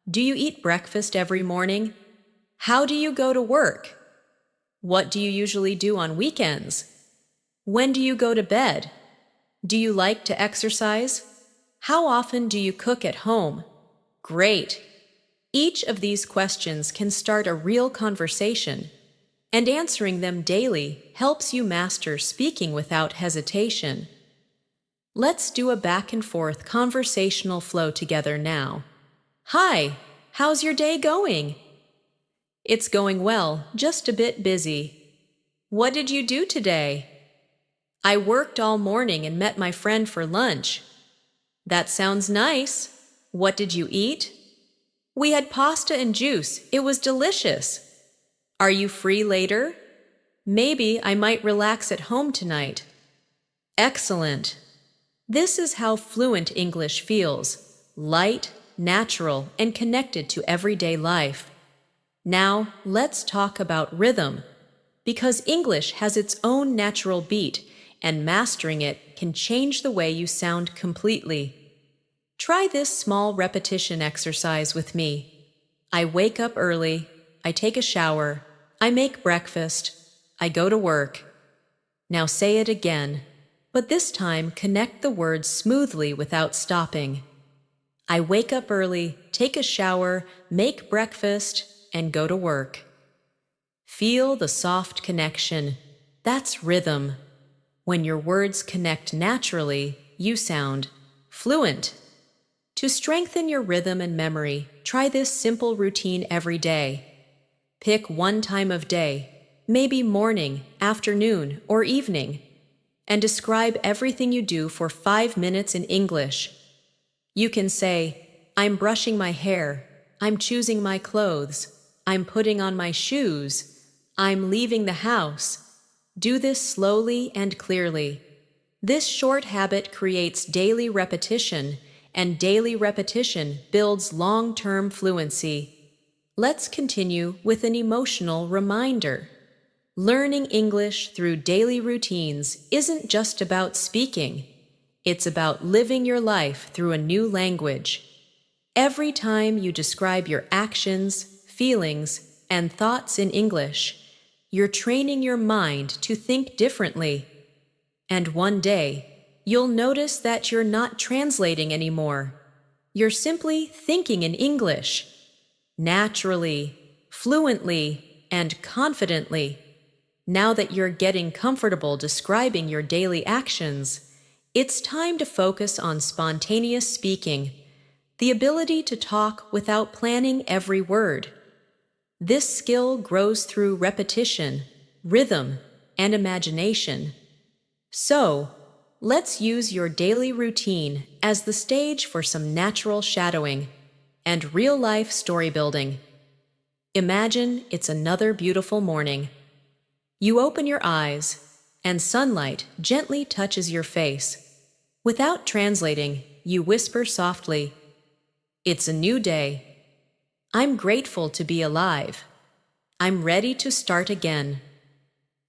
Speaker 1: Do you eat breakfast every morning? How do you go to work? What do you usually do on weekends? When do you go to bed? Do you like to exercise? How often do you cook at home? Great! Each of these questions can start a real conversation, and answering them daily helps you master speaking without hesitation. Let's do a back and forth conversational flow together now. Hi, how's your day going? It's going well, just a bit busy. What did you do today? I worked all morning and met my friend for lunch. That sounds nice. What did you eat? We had pasta and juice. It was delicious. Are you free later? Maybe I might relax at home tonight. Excellent. This is how fluent English feels: light, natural, and connected to everyday life. Now, let's talk about rhythm, because English has its own natural beat, and mastering it can change the way you sound completely. Try this small repetition exercise with me. I wake up early, I take a shower, I make breakfast, I go to work. Now say it again, but this time connect the words smoothly without stopping. I wake up early, take a shower, make breakfast, and go to work. Feel the soft connection. That's rhythm. When your words connect naturally, you sound fluent. To strengthen your rhythm and memory, try this simple routine every day. Pick one time of day, maybe morning, afternoon, or evening, and describe everything you do for 5 minutes in English. You can say, I'm brushing my hair, I'm choosing my clothes, I'm putting on my shoes, I'm leaving the house. Do this slowly and clearly. This short habit creates daily repetition, and daily repetition builds long-term fluency. Let's continue with an emotional reminder. Learning English through daily routines isn't just about speaking. It's about living your life through a new language. Every time you describe your actions, feelings, and thoughts in English, you're training your mind to think differently. And one day, you'll notice that you're not translating anymore. You're simply thinking in English, naturally, fluently, and confidently. Now that you're getting comfortable describing your daily actions, it's time to focus on spontaneous speaking, the ability to talk without planning every word. This skill grows through repetition, rhythm, and imagination. So, let's use your daily routine as the stage for some natural shadowing and real-life story building. Imagine it's another beautiful morning. You open your eyes, and sunlight gently touches your face. Without translating, you whisper softly, "It's a new day. I'm grateful to be alive. I'm ready to start again."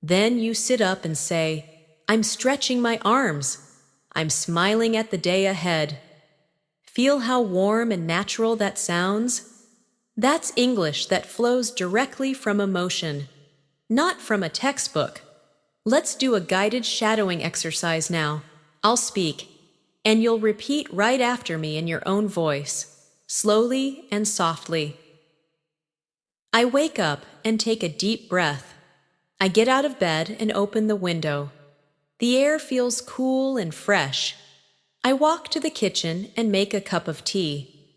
Speaker 1: Then you sit up and say, "I'm stretching my arms. I'm smiling at the day ahead." Feel how warm and natural that sounds? That's English that flows directly from emotion, not from a textbook. Let's do a guided shadowing exercise now. I'll speak, and you'll repeat right after me in your own voice, slowly and softly. I wake up and take a deep breath. I get out of bed and open the window. The air feels cool and fresh. I walk to the kitchen and make a cup of tea.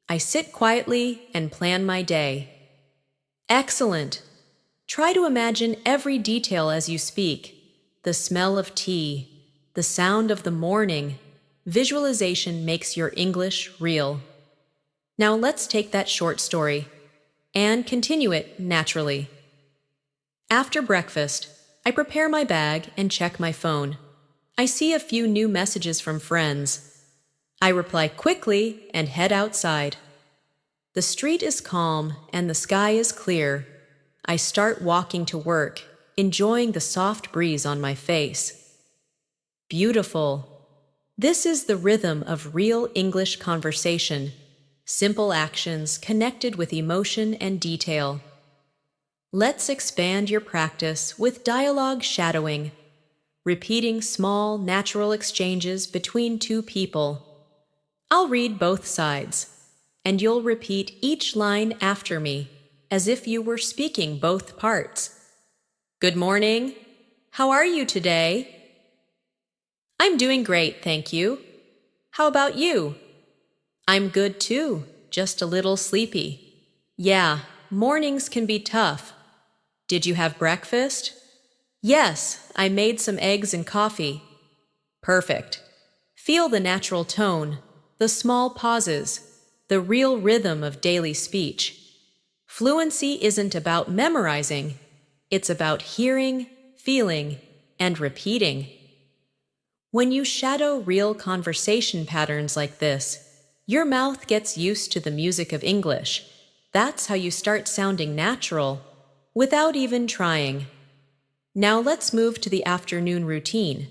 Speaker 1: I sit quietly and plan my day. Excellent! Try to imagine every detail as you speak. The smell of tea, the sound of the morning. Visualization makes your English real. Now let's take that short story and continue it naturally. After breakfast, I prepare my bag and check my phone. I see a few new messages from friends. I reply quickly and head outside. The street is calm and the sky is clear. I start walking to work, enjoying the soft breeze on my face. Beautiful. This is the rhythm of real English conversation. Simple actions connected with emotion and detail. Let's expand your practice with dialogue shadowing, repeating small, natural exchanges between two people. I'll read both sides, and you'll repeat each line after me, as if you were speaking both parts. Good morning. How are you today? I'm doing great, thank you. How about you? I'm good too, just a little sleepy. Yeah, mornings can be tough. Did you have breakfast? Yes, I made some eggs and coffee. Perfect. Feel the natural tone, the small pauses, the real rhythm of daily speech. Fluency isn't about memorizing, it's about hearing, feeling, and repeating. When you shadow real conversation patterns like this, your mouth gets used to the music of English. That's how you start sounding natural, without even trying. Now let's move to the afternoon routine,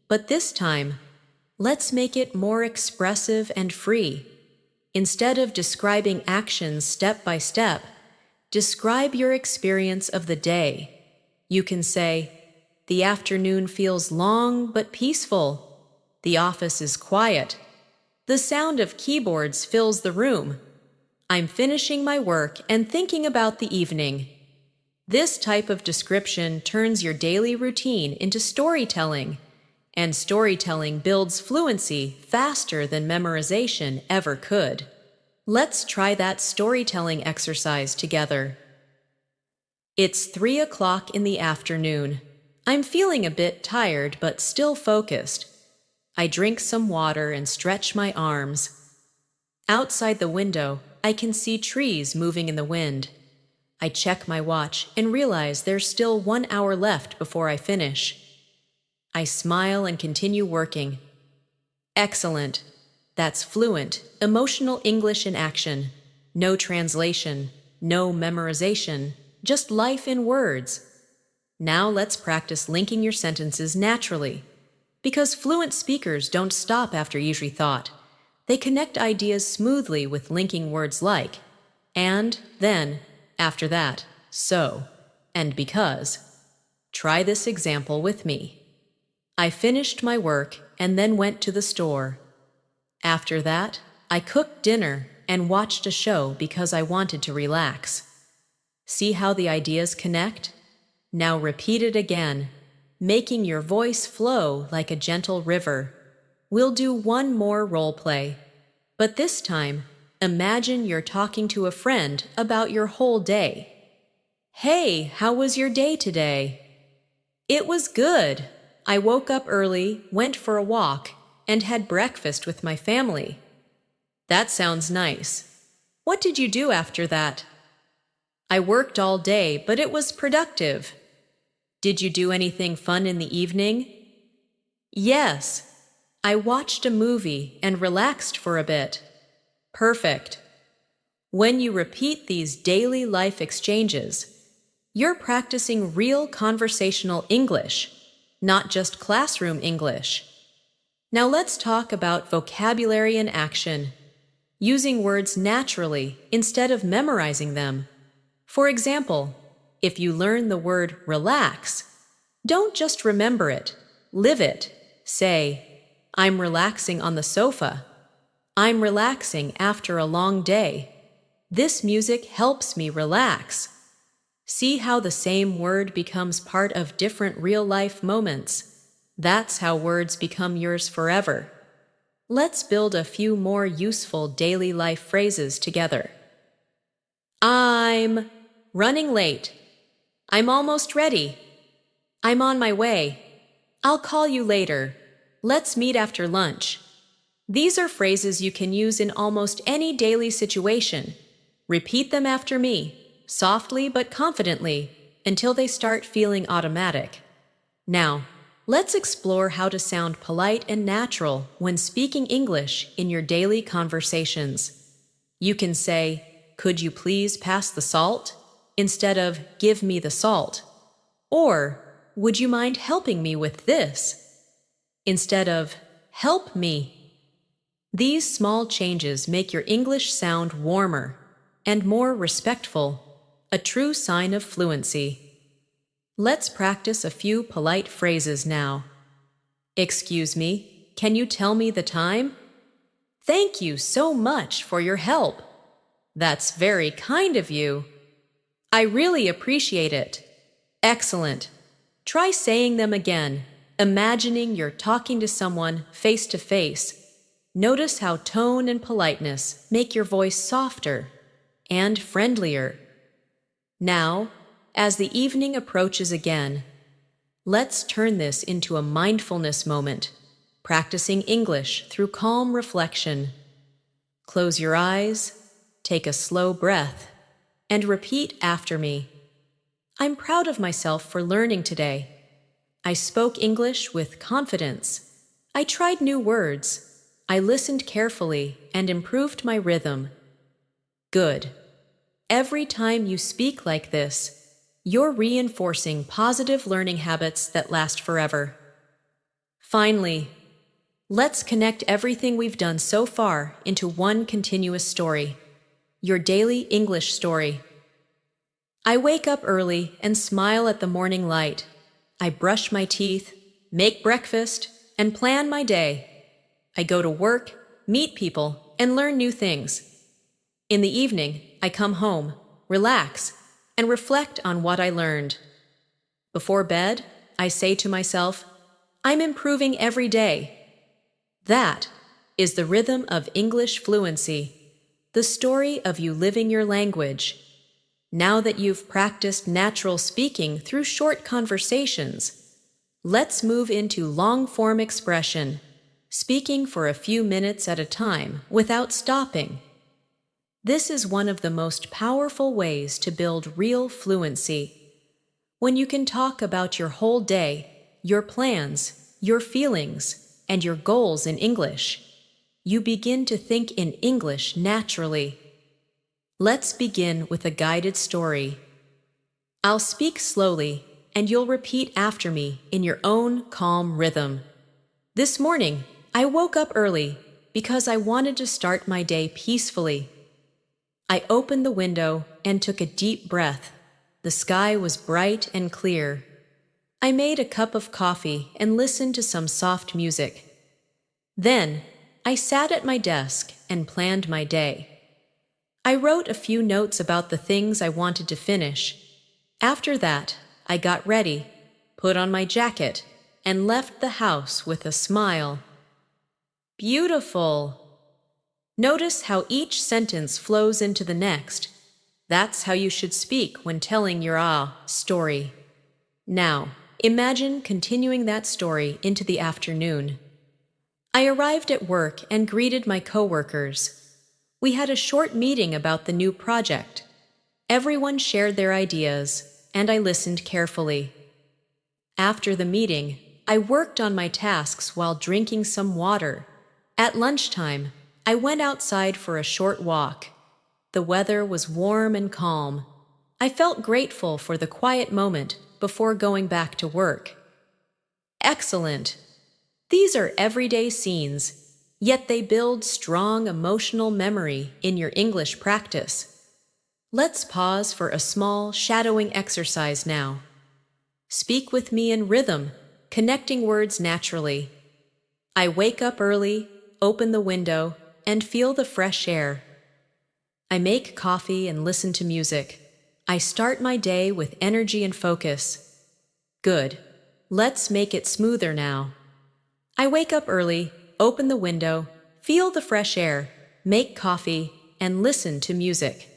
Speaker 1: but this time, let's make it more expressive and free. Instead of describing actions step by step, describe your experience of the day. You can say, "The afternoon feels long but peaceful. The office is quiet. The sound of keyboards fills the room. I'm finishing my work and thinking about the evening." This type of description turns your daily routine into storytelling, and storytelling builds fluency faster than memorization ever could. Let's try that storytelling exercise together. It's 3 o'clock in the afternoon. I'm feeling a bit tired but still focused. I drink some water and stretch my arms. Outside the window, I can see trees moving in the wind. I check my watch and realize there's still 1 hour left before I finish. I smile and continue working. Excellent. That's fluent, emotional English in action. No translation, no memorization, just life in words. Now let's practice linking your sentences naturally. Because fluent speakers don't stop after easy thought. They connect ideas smoothly with linking words like, and, then, after that, so, and because. Try this example with me. I finished my work and then went to the store. After that, I cooked dinner and watched a show because I wanted to relax. See how the ideas connect? Now repeat it again, making your voice flow like a gentle river. We'll do one more role play, but this time, imagine you're talking to a friend about your whole day. Hey, how was your day today? It was good. I woke up early, went for a walk, and had breakfast with my family. That sounds nice. What did you do after that? I worked all day, but it was productive. Did you do anything fun in the evening? Yes. I watched a movie and relaxed for a bit. Perfect. When you repeat these daily life exchanges, you're practicing real conversational English, not just classroom English. Now let's talk about vocabulary in action, using words naturally instead of memorizing them. For example, if you learn the word relax, don't just remember it, live it. Say, I'm relaxing on the sofa. I'm relaxing after a long day. This music helps me relax. See how the same word becomes part of different real-life moments. That's how words become yours forever. Let's build a few more useful daily life phrases together. I'm running late. I'm almost ready. I'm on my way. I'll call you later. Let's meet after lunch. These are phrases you can use in almost any daily situation. Repeat them after me, softly but confidently, until they start feeling automatic. Now, let's explore how to sound polite and natural when speaking English in your daily conversations. You can say, "Could you please pass the salt?" instead of "Give me the salt." Or, "Would you mind helping me with this?" instead of "Help me." These small changes make your English sound warmer and more respectful, a true sign of fluency. Let's practice a few polite phrases now. Excuse me, can you tell me the time? Thank you so much for your help. That's very kind of you. I really appreciate it. Excellent. Try saying them again, imagining you're talking to someone face to face. Notice how tone and politeness make your voice softer and friendlier. Now, as the evening approaches again, let's turn this into a mindfulness moment, practicing English through calm reflection. Close your eyes, take a slow breath, and repeat after me. I'm proud of myself for learning today. I spoke English with confidence. I tried new words. I listened carefully and improved my rhythm. Good. Every time you speak like this, you're reinforcing positive learning habits that last forever. Finally, let's connect everything we've done so far into one continuous story, your daily English story. I wake up early and smile at the morning light. I brush my teeth, make breakfast, and plan my day. I go to work, meet people, and learn new things. In the evening, I come home, relax, and reflect on what I learned. Before bed, I say to myself, I'm improving every day. That is the rhythm of English fluency, the story of you living your language. Now that you've practiced natural speaking through short conversations, let's move into long-form expression, speaking for a few minutes at a time without stopping. This is one of the most powerful ways to build real fluency. When you can talk about your whole day, your plans, your feelings, and your goals in English, you begin to think in English naturally. Let's begin with a guided story. I'll speak slowly, and you'll repeat after me in your own calm rhythm. This morning, I woke up early because I wanted to start my day peacefully. I opened the window and took a deep breath. The sky was bright and clear. I made a cup of coffee and listened to some soft music. Then, I sat at my desk and planned my day. I wrote a few notes about the things I wanted to finish. After that, I got ready, put on my jacket, and left the house with a smile. Beautiful! Notice how each sentence flows into the next. That's how you should speak when telling your story. Now, imagine continuing that story into the afternoon. I arrived at work and greeted my coworkers. We had a short meeting about the new project. Everyone shared their ideas, and I listened carefully. After the meeting, I worked on my tasks while drinking some water. At lunchtime, I went outside for a short walk. The weather was warm and calm. I felt grateful for the quiet moment before going back to work. Excellent! These are everyday scenes, yet they build strong emotional memory in your English practice. Let's pause for a small shadowing exercise now. Speak with me in rhythm, connecting words naturally. I wake up early, open the window, and feel the fresh air. I make coffee and listen to music. I start my day with energy and focus. Good. Let's make it smoother now. I wake up early, open the window, feel the fresh air, make coffee, and listen to music.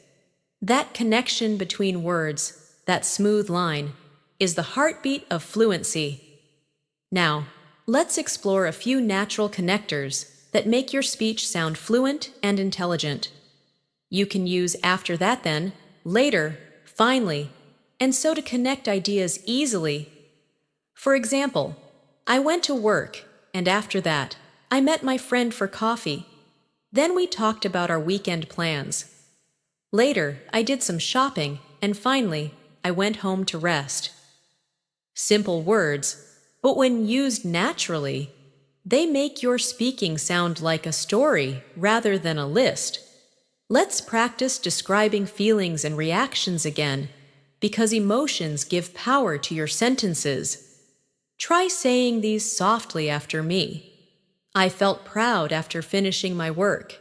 Speaker 1: That connection between words, that smooth line, is the heartbeat of fluency. Now, let's explore a few natural connectors that make your speech sound fluent and intelligent. You can use after that then, later, finally, and so to connect ideas easily. For example, I went to work, and after that, I met my friend for coffee. Then we talked about our weekend plans. Later, I did some shopping, and finally, I went home to rest. Simple words, but when used naturally, they make your speaking sound like a story rather than a list. Let's practice describing feelings and reactions again, because emotions give power to your sentences. Try saying these softly after me. I felt proud after finishing my work.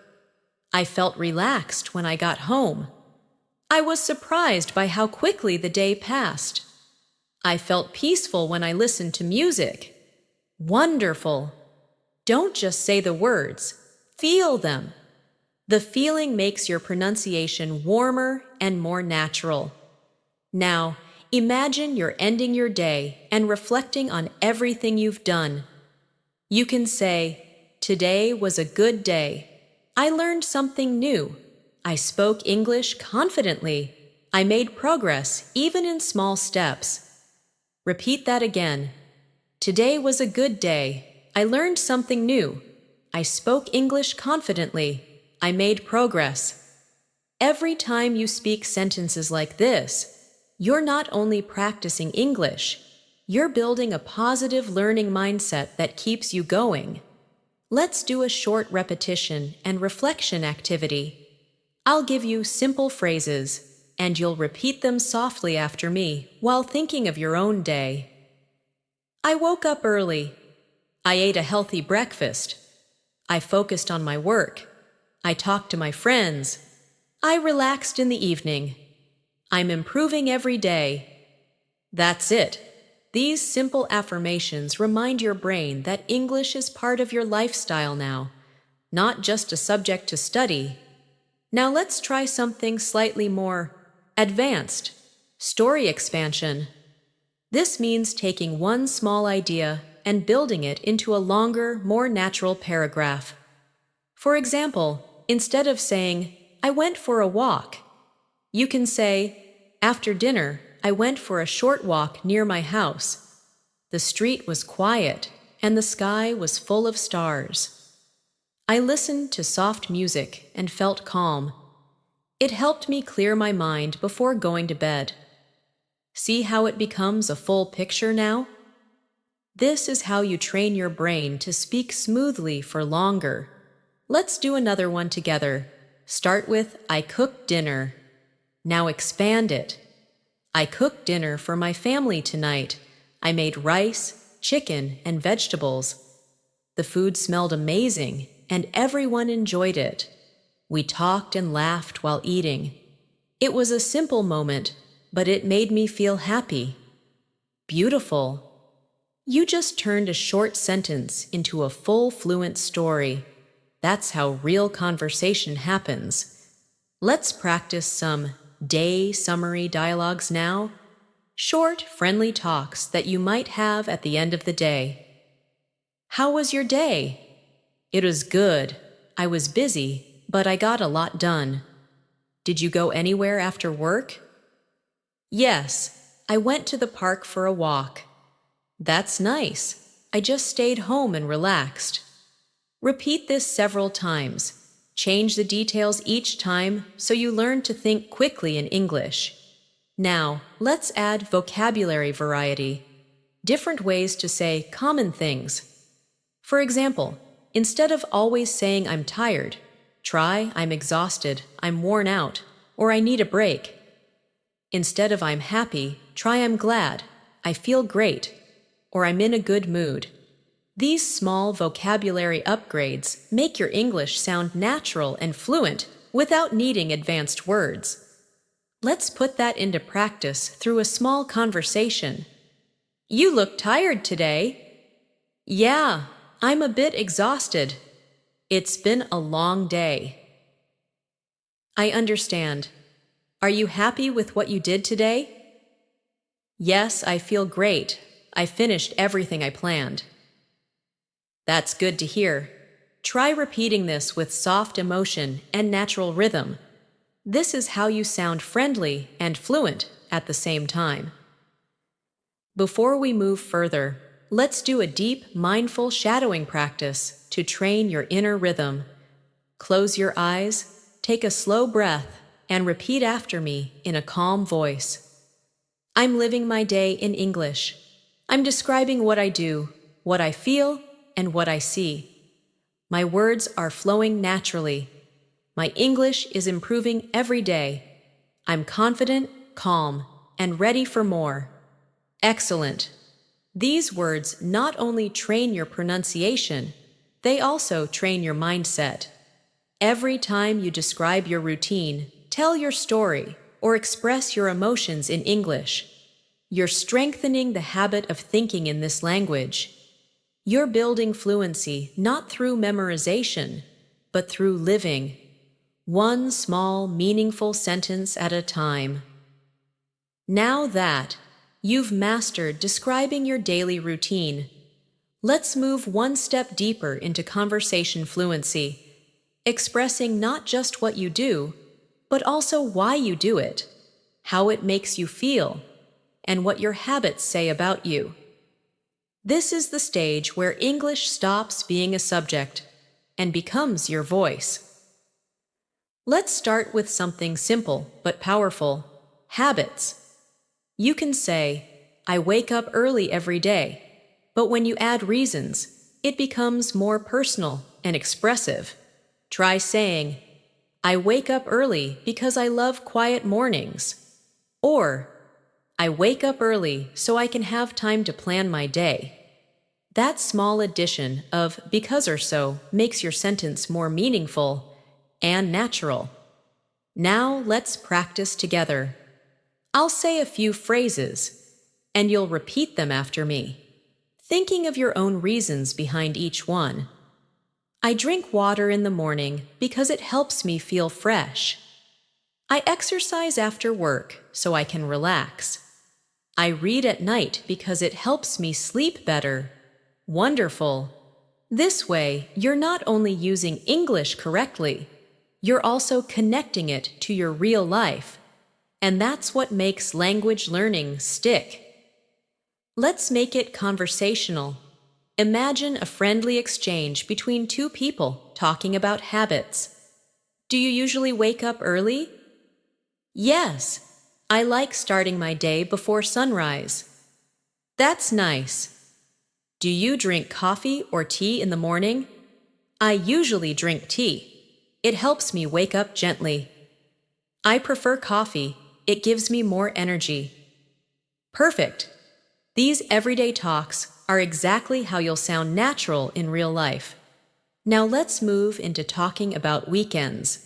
Speaker 1: I felt relaxed when I got home. I was surprised by how quickly the day passed. I felt peaceful when I listened to music. Wonderful! Don't just say the words, feel them. The feeling makes your pronunciation warmer and more natural. Now, imagine you're ending your day and reflecting on everything you've done. You can say, "Today was a good day. I learned something new. I spoke English confidently. I made progress even in small steps." Repeat that again. Today was a good day. I learned something new. I spoke English confidently. I made progress. Every time you speak sentences like this, you're not only practicing English, you're building a positive learning mindset that keeps you going. Let's do a short repetition and reflection activity. I'll give you simple phrases, and you'll repeat them softly after me while thinking of your own day. I woke up early. I ate a healthy breakfast. I focused on my work. I talked to my friends. I relaxed in the evening. I'm improving every day. That's it. These simple affirmations remind your brain that English is part of your lifestyle now, not just a subject to study. Now let's try something slightly more advanced. Story expansion. This means taking one small idea and building it into a longer, more natural paragraph. For example, instead of saying, "I went for a walk," you can say, "After dinner, I went for a short walk near my house. The street was quiet, and the sky was full of stars. I listened to soft music and felt calm. It helped me clear my mind before going to bed." See how it becomes a full picture now? This is how you train your brain to speak smoothly for longer. Let's do another one together. Start with, "I cooked dinner." Now expand it. "I cooked dinner for my family tonight. I made rice, chicken, and vegetables. The food smelled amazing, and everyone enjoyed it. We talked and laughed while eating. It was a simple moment, but it made me feel happy." Beautiful. You just turned a short sentence into a full fluent story. That's how real conversation happens. Let's practice some day summary dialogues now. Short, friendly talks that you might have at the end of the day. "How was your day?" "It was good. I was busy, but I got a lot done." "Did you go anywhere after work?" "Yes, I went to the park for a walk." "That's nice. I just stayed home and relaxed." Repeat this several times. Change the details each time so you learn to think quickly in English. Now, let's add vocabulary variety. Different ways to say common things. For example, instead of always saying "I'm tired," try "I'm exhausted," "I'm worn out," or "I need a break." Instead of "I'm happy," try "I'm glad," "I feel great," or "I'm in a good mood." These small vocabulary upgrades make your English sound natural and fluent without needing advanced words. Let's put that into practice through a small conversation. "You look tired today." "Yeah, I'm a bit exhausted. It's been a long day." "I understand. Are you happy with what you did today?" "Yes, I feel great. I finished everything I planned." That's good to hear. Try repeating this with soft emotion and natural rhythm. This is how you sound friendly and fluent at the same time. Before we move further, let's do a deep, mindful shadowing practice to train your inner rhythm. Close your eyes, take a slow breath, and repeat after me in a calm voice. "I'm living my day in English. I'm describing what I do, what I feel, and what I see. My words are flowing naturally. My English is improving every day. I'm confident, calm, and ready for more." Excellent. These words not only train your pronunciation, They also train your mindset. Every time you describe your routine, tell your story, or express your emotions in English, you're strengthening the habit of thinking in this language. You're building fluency not through memorization, but through living, one small, meaningful sentence at a time. Now that you've mastered describing your daily routine, let's move one step deeper into conversation fluency, expressing not just what you do, but also why you do it, how it makes you feel, and what your habits say about you. This is the stage where English stops being a subject and becomes your voice. Let's start with something simple but powerful: habits. You can say, I wake up early every day, but when you add reasons, it becomes more personal and expressive. Try saying, I wake up early because I love quiet mornings. Or, I wake up early so I can have time to plan my day. That small addition of because or so makes your sentence more meaningful and natural. Now let's practice together. I'll say a few phrases, and you'll repeat them after me, thinking of your own reasons behind each one. I drink water in the morning because it helps me feel fresh. I exercise after work so I can relax. I read at night because it helps me sleep better. Wonderful! This way, you're not only using English correctly, you're also connecting it to your real life. And that's what makes language learning stick. Let's make it conversational. Imagine a friendly exchange between two people talking about habits. Do you usually wake up early? Yes, I like starting my day before sunrise. That's nice. Do you drink coffee or tea in the morning? I usually drink tea. It helps me wake up gently. I prefer coffee. It gives me more energy. Perfect. These everyday talks are exactly how you'll sound natural in real life. Now let's move into talking about weekends,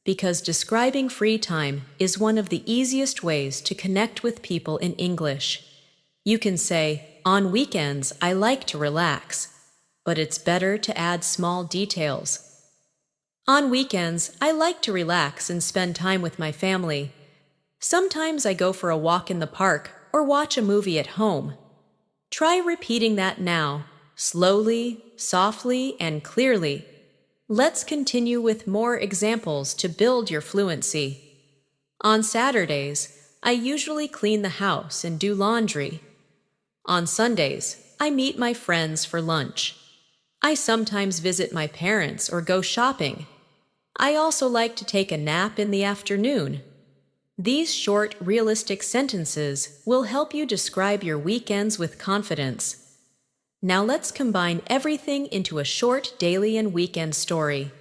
Speaker 1: because describing free time is one of the easiest ways to connect with people in English. You can say, on weekends I like to relax, but it's better to add small details. On weekends I like to relax and spend time with my family. Sometimes I go for a walk in the park or watch a movie at home. Try repeating that now, slowly, softly, and clearly. Let's continue with more examples to build your fluency. On Saturdays, I usually clean the house and do laundry. On Sundays, I meet my friends for lunch. I sometimes visit my parents or go shopping. I also like to take a nap in the afternoon. These short, realistic sentences will help you describe your weekends with confidence. Now let's combine everything into a short daily and weekend story.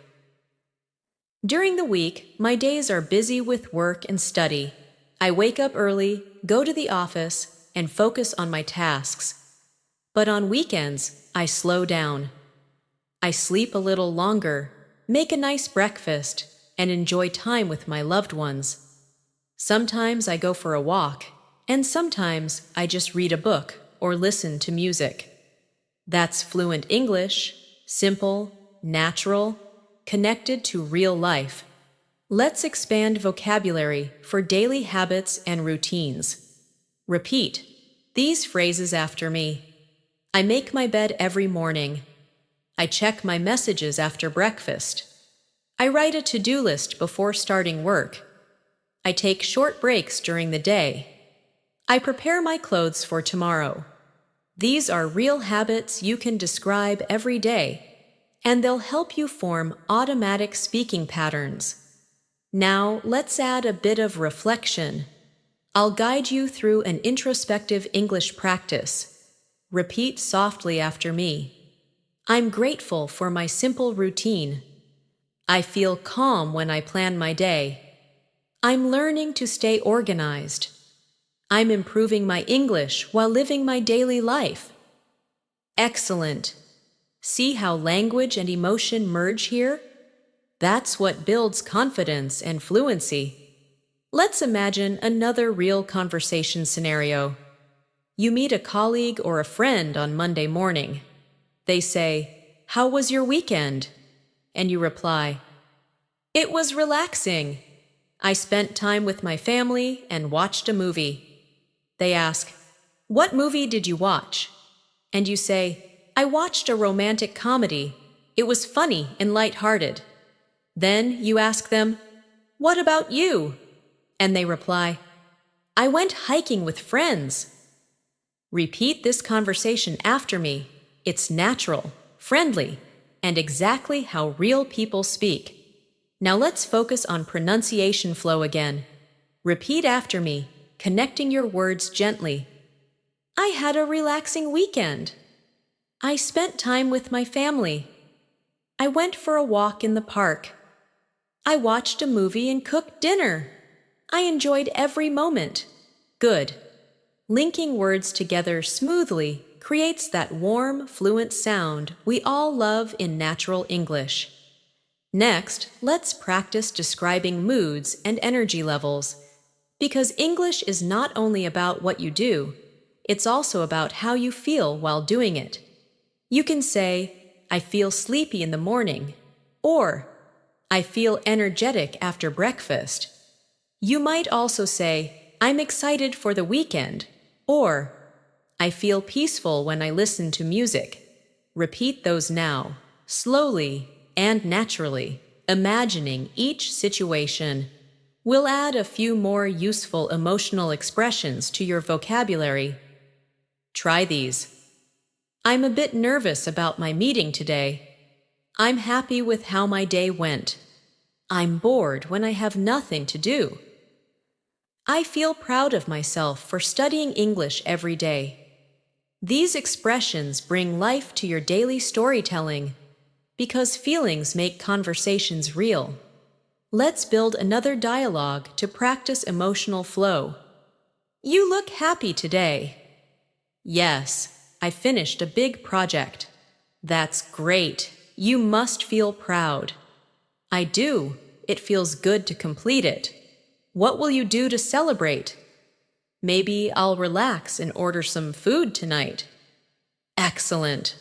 Speaker 1: During the week, my days are busy with work and study. I wake up early, go to the office, and focus on my tasks. But on weekends, I slow down. I sleep a little longer, make a nice breakfast, and enjoy time with my loved ones. Sometimes I go for a walk, and sometimes I just read a book or listen to music. That's fluent English, simple, natural, connected to real life. Let's expand vocabulary for daily habits and routines. Repeat these phrases after me. I make my bed every morning. I check my messages after breakfast. I write a to-do list before starting work. I take short breaks during the day. I prepare my clothes for tomorrow. These are real habits you can describe every day, and they'll help you form automatic speaking patterns. Now, let's add a bit of reflection. I'll guide you through an introspective English practice. Repeat softly after me. I'm grateful for my simple routine. I feel calm when I plan my day. I'm learning to stay organized. I'm improving my English while living my daily life. Excellent. See how language and emotion merge here? That's what builds confidence and fluency. Let's imagine another real conversation scenario. You meet a colleague or a friend on Monday morning. They say, "How was your weekend?" And you reply, "It was relaxing. I spent time with my family and watched a movie." They ask, "What movie did you watch?" And you say, "I watched a romantic comedy. It was funny and lighthearted." Then you ask them, "What about you?" And they reply, "I went hiking with friends." Repeat this conversation after me. It's natural, friendly, and exactly how real people speak. Now let's focus on pronunciation flow again. Repeat after me, connecting your words gently. I had a relaxing weekend. I spent time with my family. I went for a walk in the park. I watched a movie and cooked dinner. I enjoyed every moment. Good. Linking words together smoothly creates that warm, fluent sound we all love in natural English. Next, let's practice describing moods and energy levels. Because English is not only about what you do, it's also about how you feel while doing it. You can say, "I feel sleepy in the morning," or "I feel energetic after breakfast." You might also say, "I'm excited for the weekend," or "I feel peaceful when I listen to music." Repeat those now, slowly and naturally, imagining each situation. We'll add a few more useful emotional expressions to your vocabulary. Try these. I'm a bit nervous about my meeting today. I'm happy with how my day went. I'm bored when I have nothing to do. I feel proud of myself for studying English every day. These expressions bring life to your daily storytelling because feelings make conversations real. Let's build another dialogue to practice emotional flow. You look happy today. Yes, I finished a big project. That's great. You must feel proud. I do. It feels good to complete it. What will you do to celebrate? Maybe I'll relax and order some food tonight. Excellent.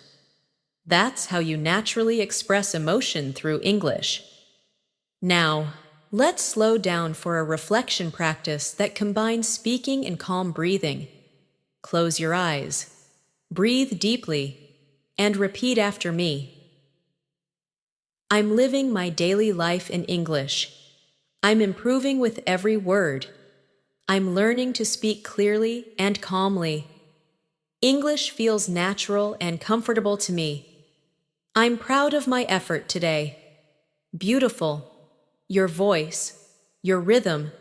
Speaker 1: That's how you naturally express emotion through English. Now, let's slow down for a reflection practice that combines speaking and calm breathing. Close your eyes, breathe deeply, and repeat after me. I'm living my daily life in English. I'm improving with every word. I'm learning to speak clearly and calmly. English feels natural and comfortable to me. I'm proud of my effort today. Beautiful. Your voice, your rhythm,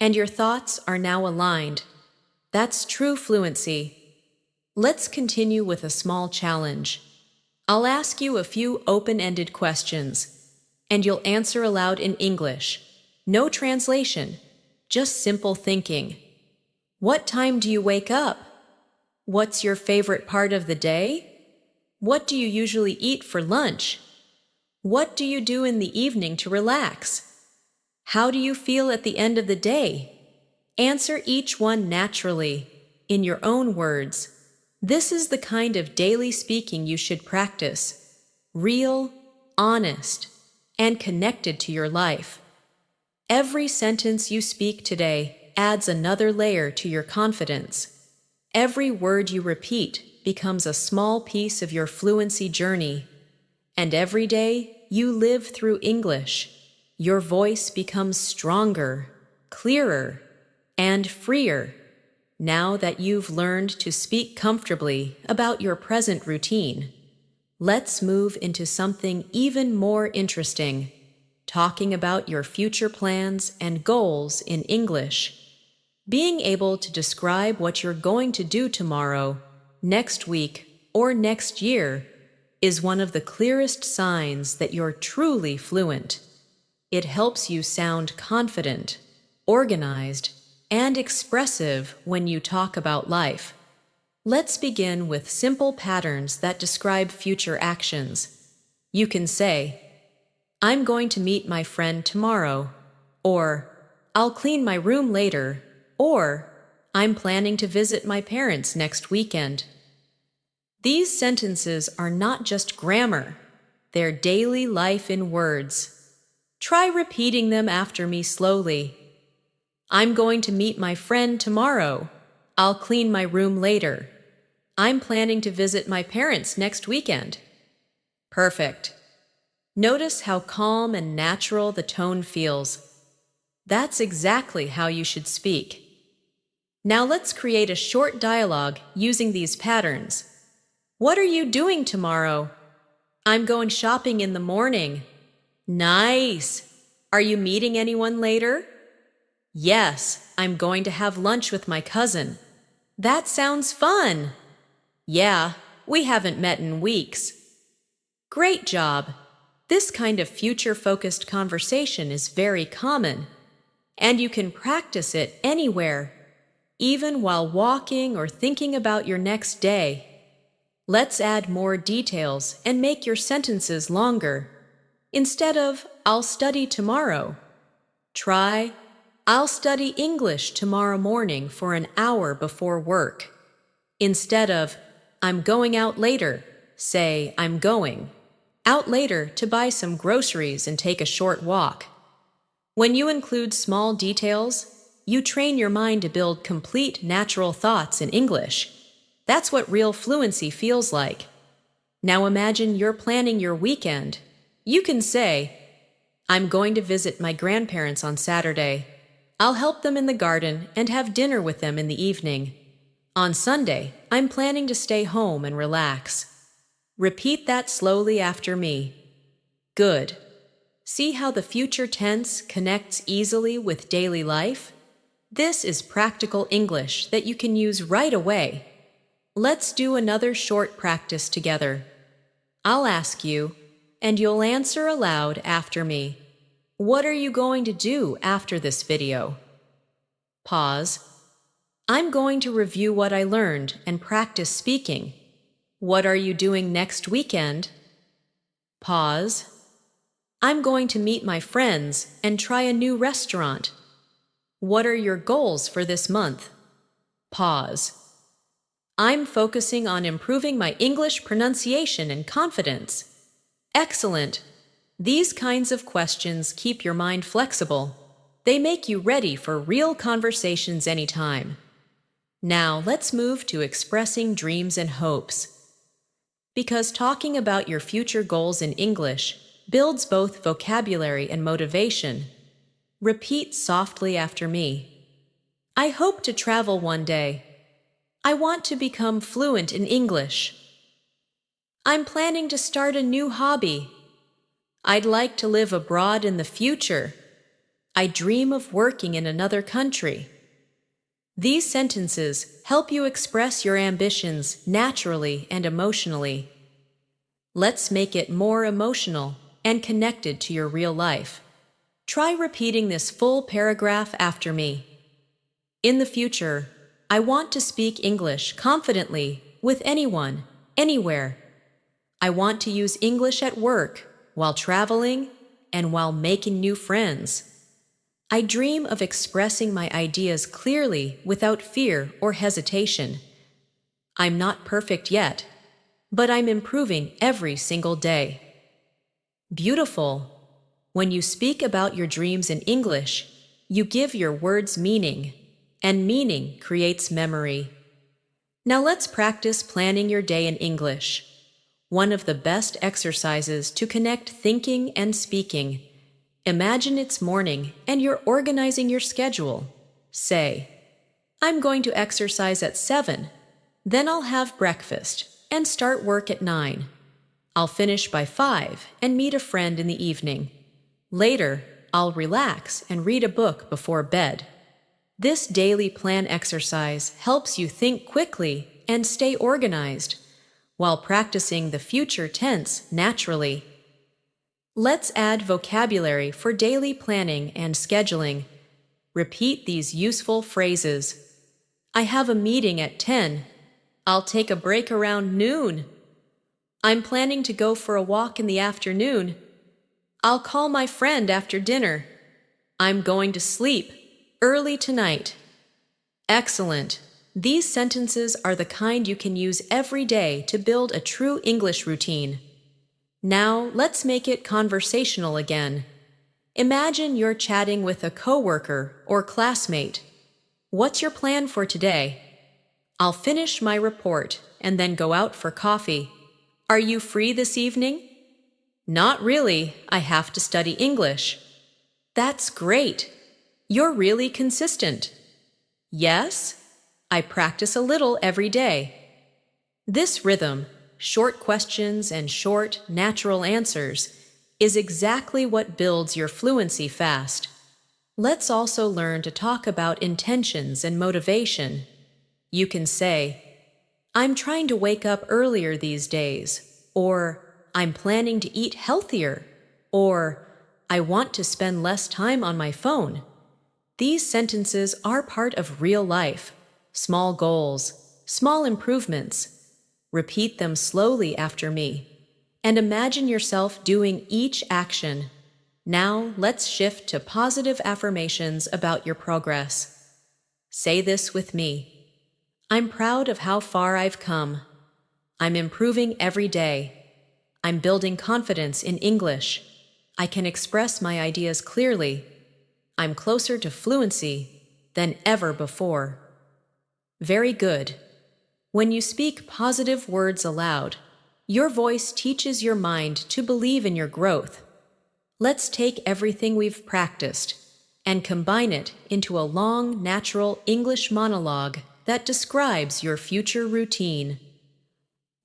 Speaker 1: and your thoughts are now aligned. That's true fluency. Let's continue with a small challenge. I'll ask you a few open-ended questions, and you'll answer aloud in English. No translation, just simple thinking. What time do you wake up? What's your favorite part of the day? What do you usually eat for lunch? What do you do in the evening to relax? How do you feel at the end of the day? Answer each one naturally, in your own words. This is the kind of daily speaking you should practice. Real, honest, and connected to your life. Every sentence you speak today adds another layer to your confidence. Every word you repeat becomes a small piece of your fluency journey. And every day you live through English, your voice becomes stronger, clearer, and freer. Now that you've learned to speak comfortably about your present routine, let's move into something even more interesting, talking about your future plans and goals in English. Being able to describe what you're going to do tomorrow, next week, or next year is one of the clearest signs that you're truly fluent. It helps you sound confident, organized, and expressive when you talk about life. Let's begin with simple patterns that describe future actions. You can say, I'm going to meet my friend tomorrow, or I'll clean my room later, or I'm planning to visit my parents next weekend. These sentences are not just grammar, they're daily life in words. Try repeating them after me slowly. I'm going to meet my friend tomorrow. I'll clean my room later. I'm planning to visit my parents next weekend. Perfect. Notice how calm and natural the tone feels. That's exactly how you should speak. Now let's create a short dialogue using these patterns. What are you doing tomorrow? I'm going shopping in the morning. Nice. Are you meeting anyone later? Yes, I'm going to have lunch with my cousin. That sounds fun. Yeah, we haven't met in weeks. Great job. This kind of future-focused conversation is very common, and you can practice it anywhere, even while walking or thinking about your next day. Let's add more details and make your sentences longer. Instead of, I'll study tomorrow, try, I'll study English tomorrow morning for an hour before work. Instead of, I'm going out later, say, I'm going out later to buy some groceries and take a short walk. When you include small details, you train your mind to build complete natural thoughts in English. That's what real fluency feels like. Now imagine you're planning your weekend. You can say, I'm going to visit my grandparents on Saturday. I'll help them in the garden and have dinner with them in the evening. On Sunday, I'm planning to stay home and relax. Repeat that slowly after me. Good. See how the future tense connects easily with daily life? This is practical English that you can use right away. Let's do another short practice together. I'll ask you, and you'll answer aloud after me. What are you going to do after this video? Pause. I'm going to review what I learned and practice speaking. What are you doing next weekend? Pause. I'm going to meet my friends and try a new restaurant. What are your goals for this month? Pause. I'm focusing on improving my English pronunciation and confidence. Excellent. These kinds of questions keep your mind flexible. They make you ready for real conversations anytime. Now let's move to expressing dreams and hopes. Because talking about your future goals in English builds both vocabulary and motivation. Repeat softly after me. I hope to travel one day. I want to become fluent in English. I'm planning to start a new hobby. I'd like to live abroad in the future. I dream of working in another country. These sentences help you express your ambitions naturally and emotionally. Let's make it more emotional and connected to your real life. Try repeating this full paragraph after me. In the future, I want to speak English confidently with anyone, anywhere. I want to use English at work, while traveling, and while making new friends. I dream of expressing my ideas clearly without fear or hesitation. I'm not perfect yet, but I'm improving every single day. Beautiful. When you speak about your dreams in English, you give your words meaning, and meaning creates memory. Now let's practice planning your day in English. One of the best exercises to connect thinking and speaking. Imagine it's morning and you're organizing your schedule. Say, I'm going to exercise at 7, then I'll have breakfast and start work at 9. I'll finish by 5 and meet a friend in the evening. Later, I'll relax and read a book before bed. This daily plan exercise helps you think quickly and stay organized, while practicing the future tense naturally. Let's add vocabulary for daily planning and scheduling. Repeat these useful phrases. I have a meeting at 10. I'll take a break around noon. I'm planning to go for a walk in the afternoon. I'll call my friend after dinner. I'm going to sleep early tonight. Excellent. These sentences are the kind you can use every day to build a true English routine. Now, let's make it conversational again. Imagine you're chatting with a coworker or classmate. What's your plan for today? I'll finish my report and then go out for coffee. Are you free this evening? Not really. I have to study English. That's great. You're really consistent. Yes? I practice a little every day. This rhythm, short questions and short, natural answers, is exactly what builds your fluency fast. Let's also learn to talk about intentions and motivation. You can say, I'm trying to wake up earlier these days, or I'm planning to eat healthier, or I want to spend less time on my phone. These sentences are part of real life. Small goals, small improvements. Repeat them slowly after me, and imagine yourself doing each action. Now, let's shift to positive affirmations about your progress. Say this with me. I'm proud of how far I've come. I'm improving every day. I'm building confidence in English. I can express my ideas clearly. I'm closer to fluency than ever before. Very good. When you speak positive words aloud, your voice teaches your mind to believe in your growth. Let's take everything we've practiced and combine it into a long, natural English monologue that describes your future routine.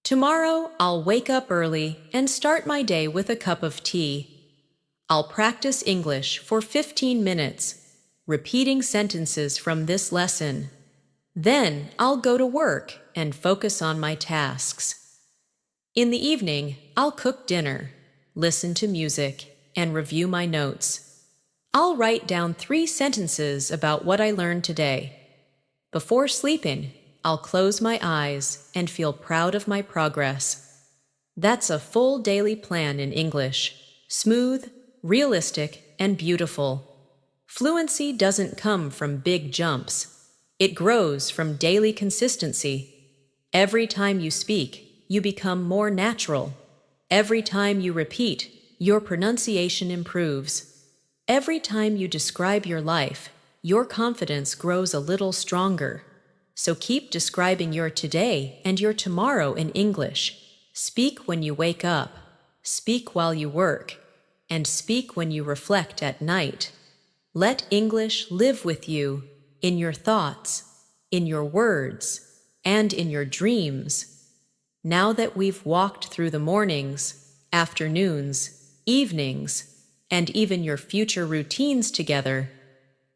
Speaker 1: Tomorrow, I'll wake up early and start my day with a cup of tea. I'll practice English for 15 minutes, repeating sentences from this lesson. Then I'll go to work and focus on my tasks. In the evening, I'll cook dinner, listen to music, and review my notes. I'll write down 3 sentences about what I learned today. Before sleeping, I'll close my eyes and feel proud of my progress. That's a full daily plan in English. Smooth, realistic, and beautiful. Fluency doesn't come from big jumps. It grows from daily consistency. Every time you speak, you become more natural. Every time you repeat, your pronunciation improves. Every time you describe your life, your confidence grows a little stronger. So keep describing your today and your tomorrow in English. Speak when you wake up, speak while you work, and speak when you reflect at night. Let English live with you in your thoughts, in your words, and in your dreams. Now that we've walked through the mornings, afternoons, evenings, and even your future routines together,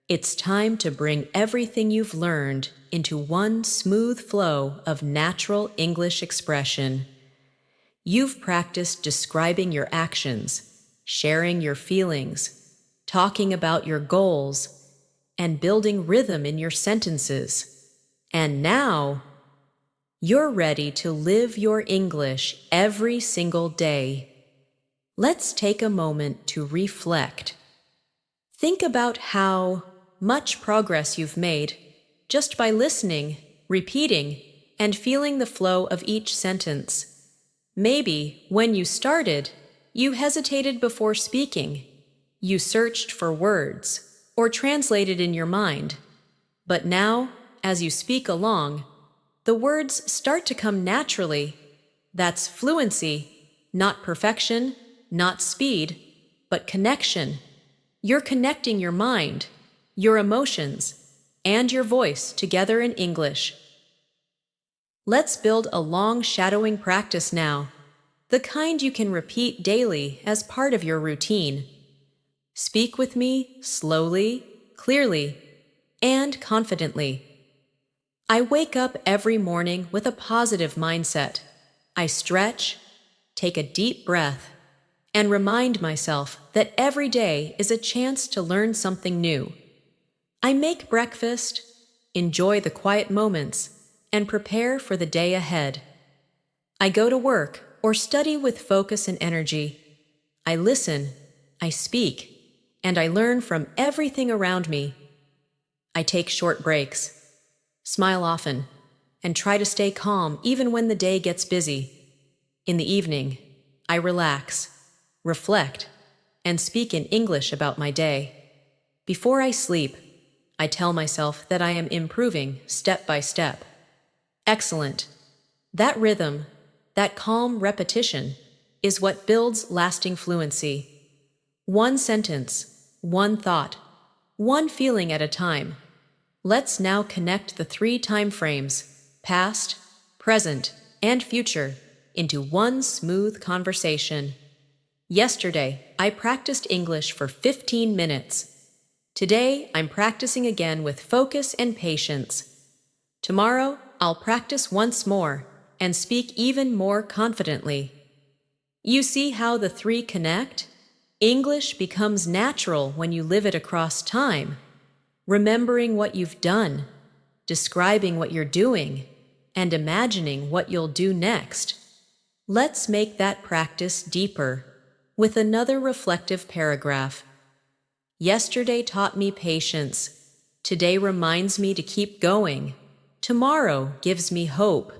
Speaker 1: it's time to bring everything you've learned into one smooth flow of natural English expression. You've practiced describing your actions, sharing your feelings, talking about your goals, and building rhythm in your sentences. And now, you're ready to live your English every single day. Let's take a moment to reflect. Think about how much progress you've made just by listening, repeating, and feeling the flow of each sentence. Maybe, when you started, you hesitated before speaking. You searched for words, or translated in your mind. But now, as you speak along, the words start to come naturally. That's fluency, not perfection, not speed, but connection. You're connecting your mind, your emotions, and your voice together in English. Let's build a long shadowing practice now, the kind you can repeat daily as part of your routine. Speak with me slowly, clearly, and confidently. I wake up every morning with a positive mindset. I stretch, take a deep breath, and remind myself that every day is a chance to learn something new. I make breakfast, enjoy the quiet moments, and prepare for the day ahead. I go to work or study with focus and energy. I listen, I speak, and I learn from everything around me. I take short breaks, smile often, and try to stay calm even when the day gets busy. In the evening, I relax, reflect, and speak in English about my day. Before I sleep, I tell myself that I am improving step by step. Excellent. That rhythm, that calm repetition, is what builds lasting fluency. One sentence, one thought, one feeling at a time. Let's now connect the three time frames, past, present, and future, into one smooth conversation. Yesterday, I practiced English for 15 minutes. Today, I'm practicing again with focus and patience. Tomorrow, I'll practice once more and speak even more confidently. You see how the three connect? English becomes natural when you live it across time, remembering what you've done, describing what you're doing, and imagining what you'll do next. Let's make that practice deeper with another reflective paragraph. Yesterday taught me patience. Today reminds me to keep going. Tomorrow gives me hope.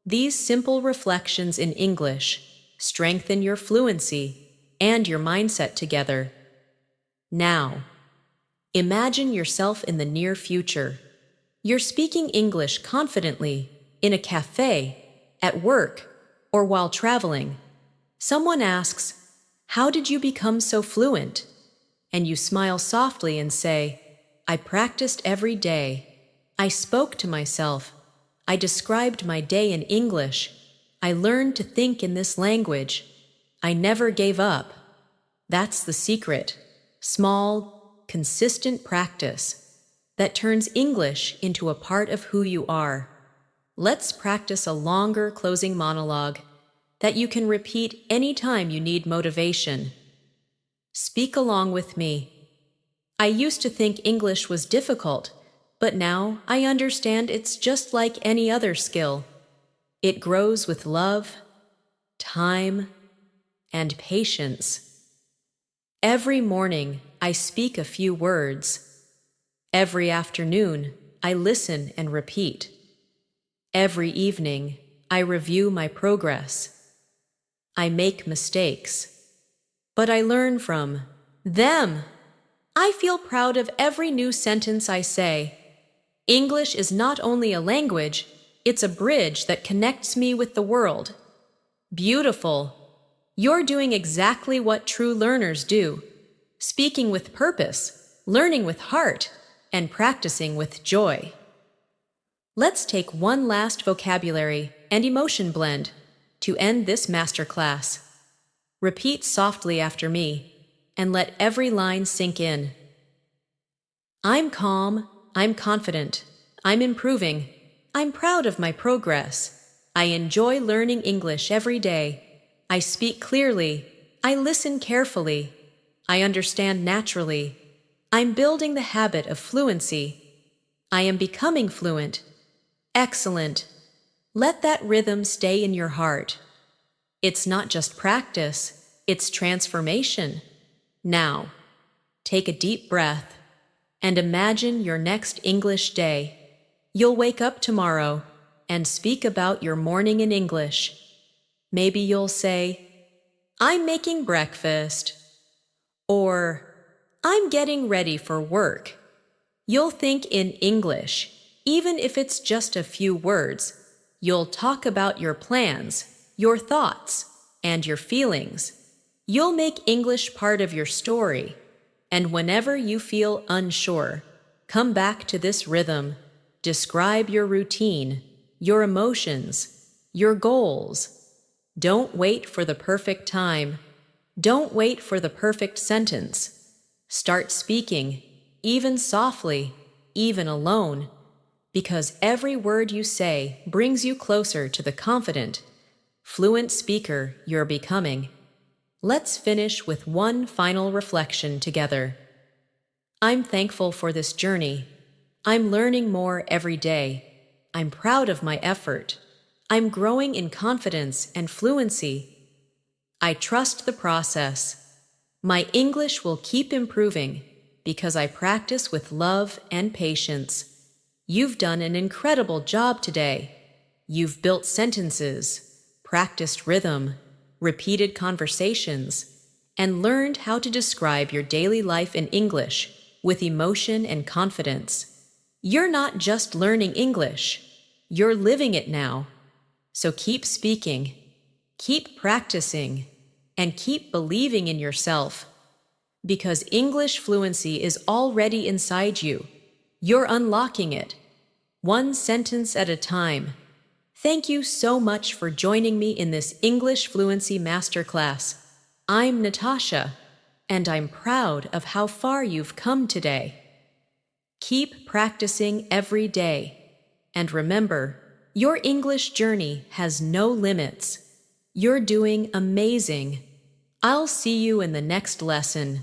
Speaker 1: These simple reflections in English strengthen your fluency and your mindset together. Now, imagine yourself in the near future. You're speaking English confidently in a cafe, at work, or while traveling. Someone asks, "How did you become so fluent?" And you smile softly and say, "I practiced every day. I spoke to myself. I described my day in English. I learned to think in this language. I never gave up." That's the secret. Small, consistent practice that turns English into a part of who you are. Let's practice a longer closing monologue that you can repeat anytime you need motivation. Speak along with me. I used to think English was difficult, but now I understand it's just like any other skill. It grows with love, time, and patience. Every morning, I speak a few words. Every afternoon, I listen and repeat. Every evening, I review my progress. I make mistakes, but I learn from them. I feel proud of every new sentence I say. English is not only a language, it's a bridge that connects me with the world. Beautiful. You're doing exactly what true learners do, speaking with purpose, learning with heart, and practicing with joy. Let's take one last vocabulary and emotion blend to end this masterclass. Repeat softly after me and let every line sink in. I'm calm, I'm confident, I'm improving, I'm proud of my progress. I enjoy learning English every day. I speak clearly, I listen carefully, I understand naturally. I'm building the habit of fluency. I am becoming fluent. Excellent. Let that rhythm stay in your heart. It's not just practice, it's transformation. Now, take a deep breath and imagine your next English day. You'll wake up tomorrow and speak about your morning in English. Maybe you'll say, "I'm making breakfast," or "I'm getting ready for work." You'll think in English, even if it's just a few words. You'll talk about your plans, your thoughts, and your feelings. You'll make English part of your story. And whenever you feel unsure, come back to this rhythm. Describe your routine, your emotions, your goals. Don't wait for the perfect time. Don't wait for the perfect sentence. Start speaking, even softly, even alone, because every word you say brings you closer to the confident, fluent speaker you're becoming. Let's finish with one final reflection together. I'm thankful for this journey. I'm learning more every day. I'm proud of my effort. I'm growing in confidence and fluency. I trust the process. My English will keep improving because I practice with love and patience. You've done an incredible job today. You've built sentences, practiced rhythm, repeated conversations, and learned how to describe your daily life in English with emotion and confidence. You're not just learning English, you're living it now. So keep speaking, keep practicing, and keep believing in yourself. Because English fluency is already inside you. You're unlocking it, one sentence at a time. Thank you so much for joining me in this English Fluency Masterclass. I'm Natasha, and I'm proud of how far you've come today. Keep practicing every day. And remember, your English journey has no limits. You're doing amazing. I'll see you in the next lesson.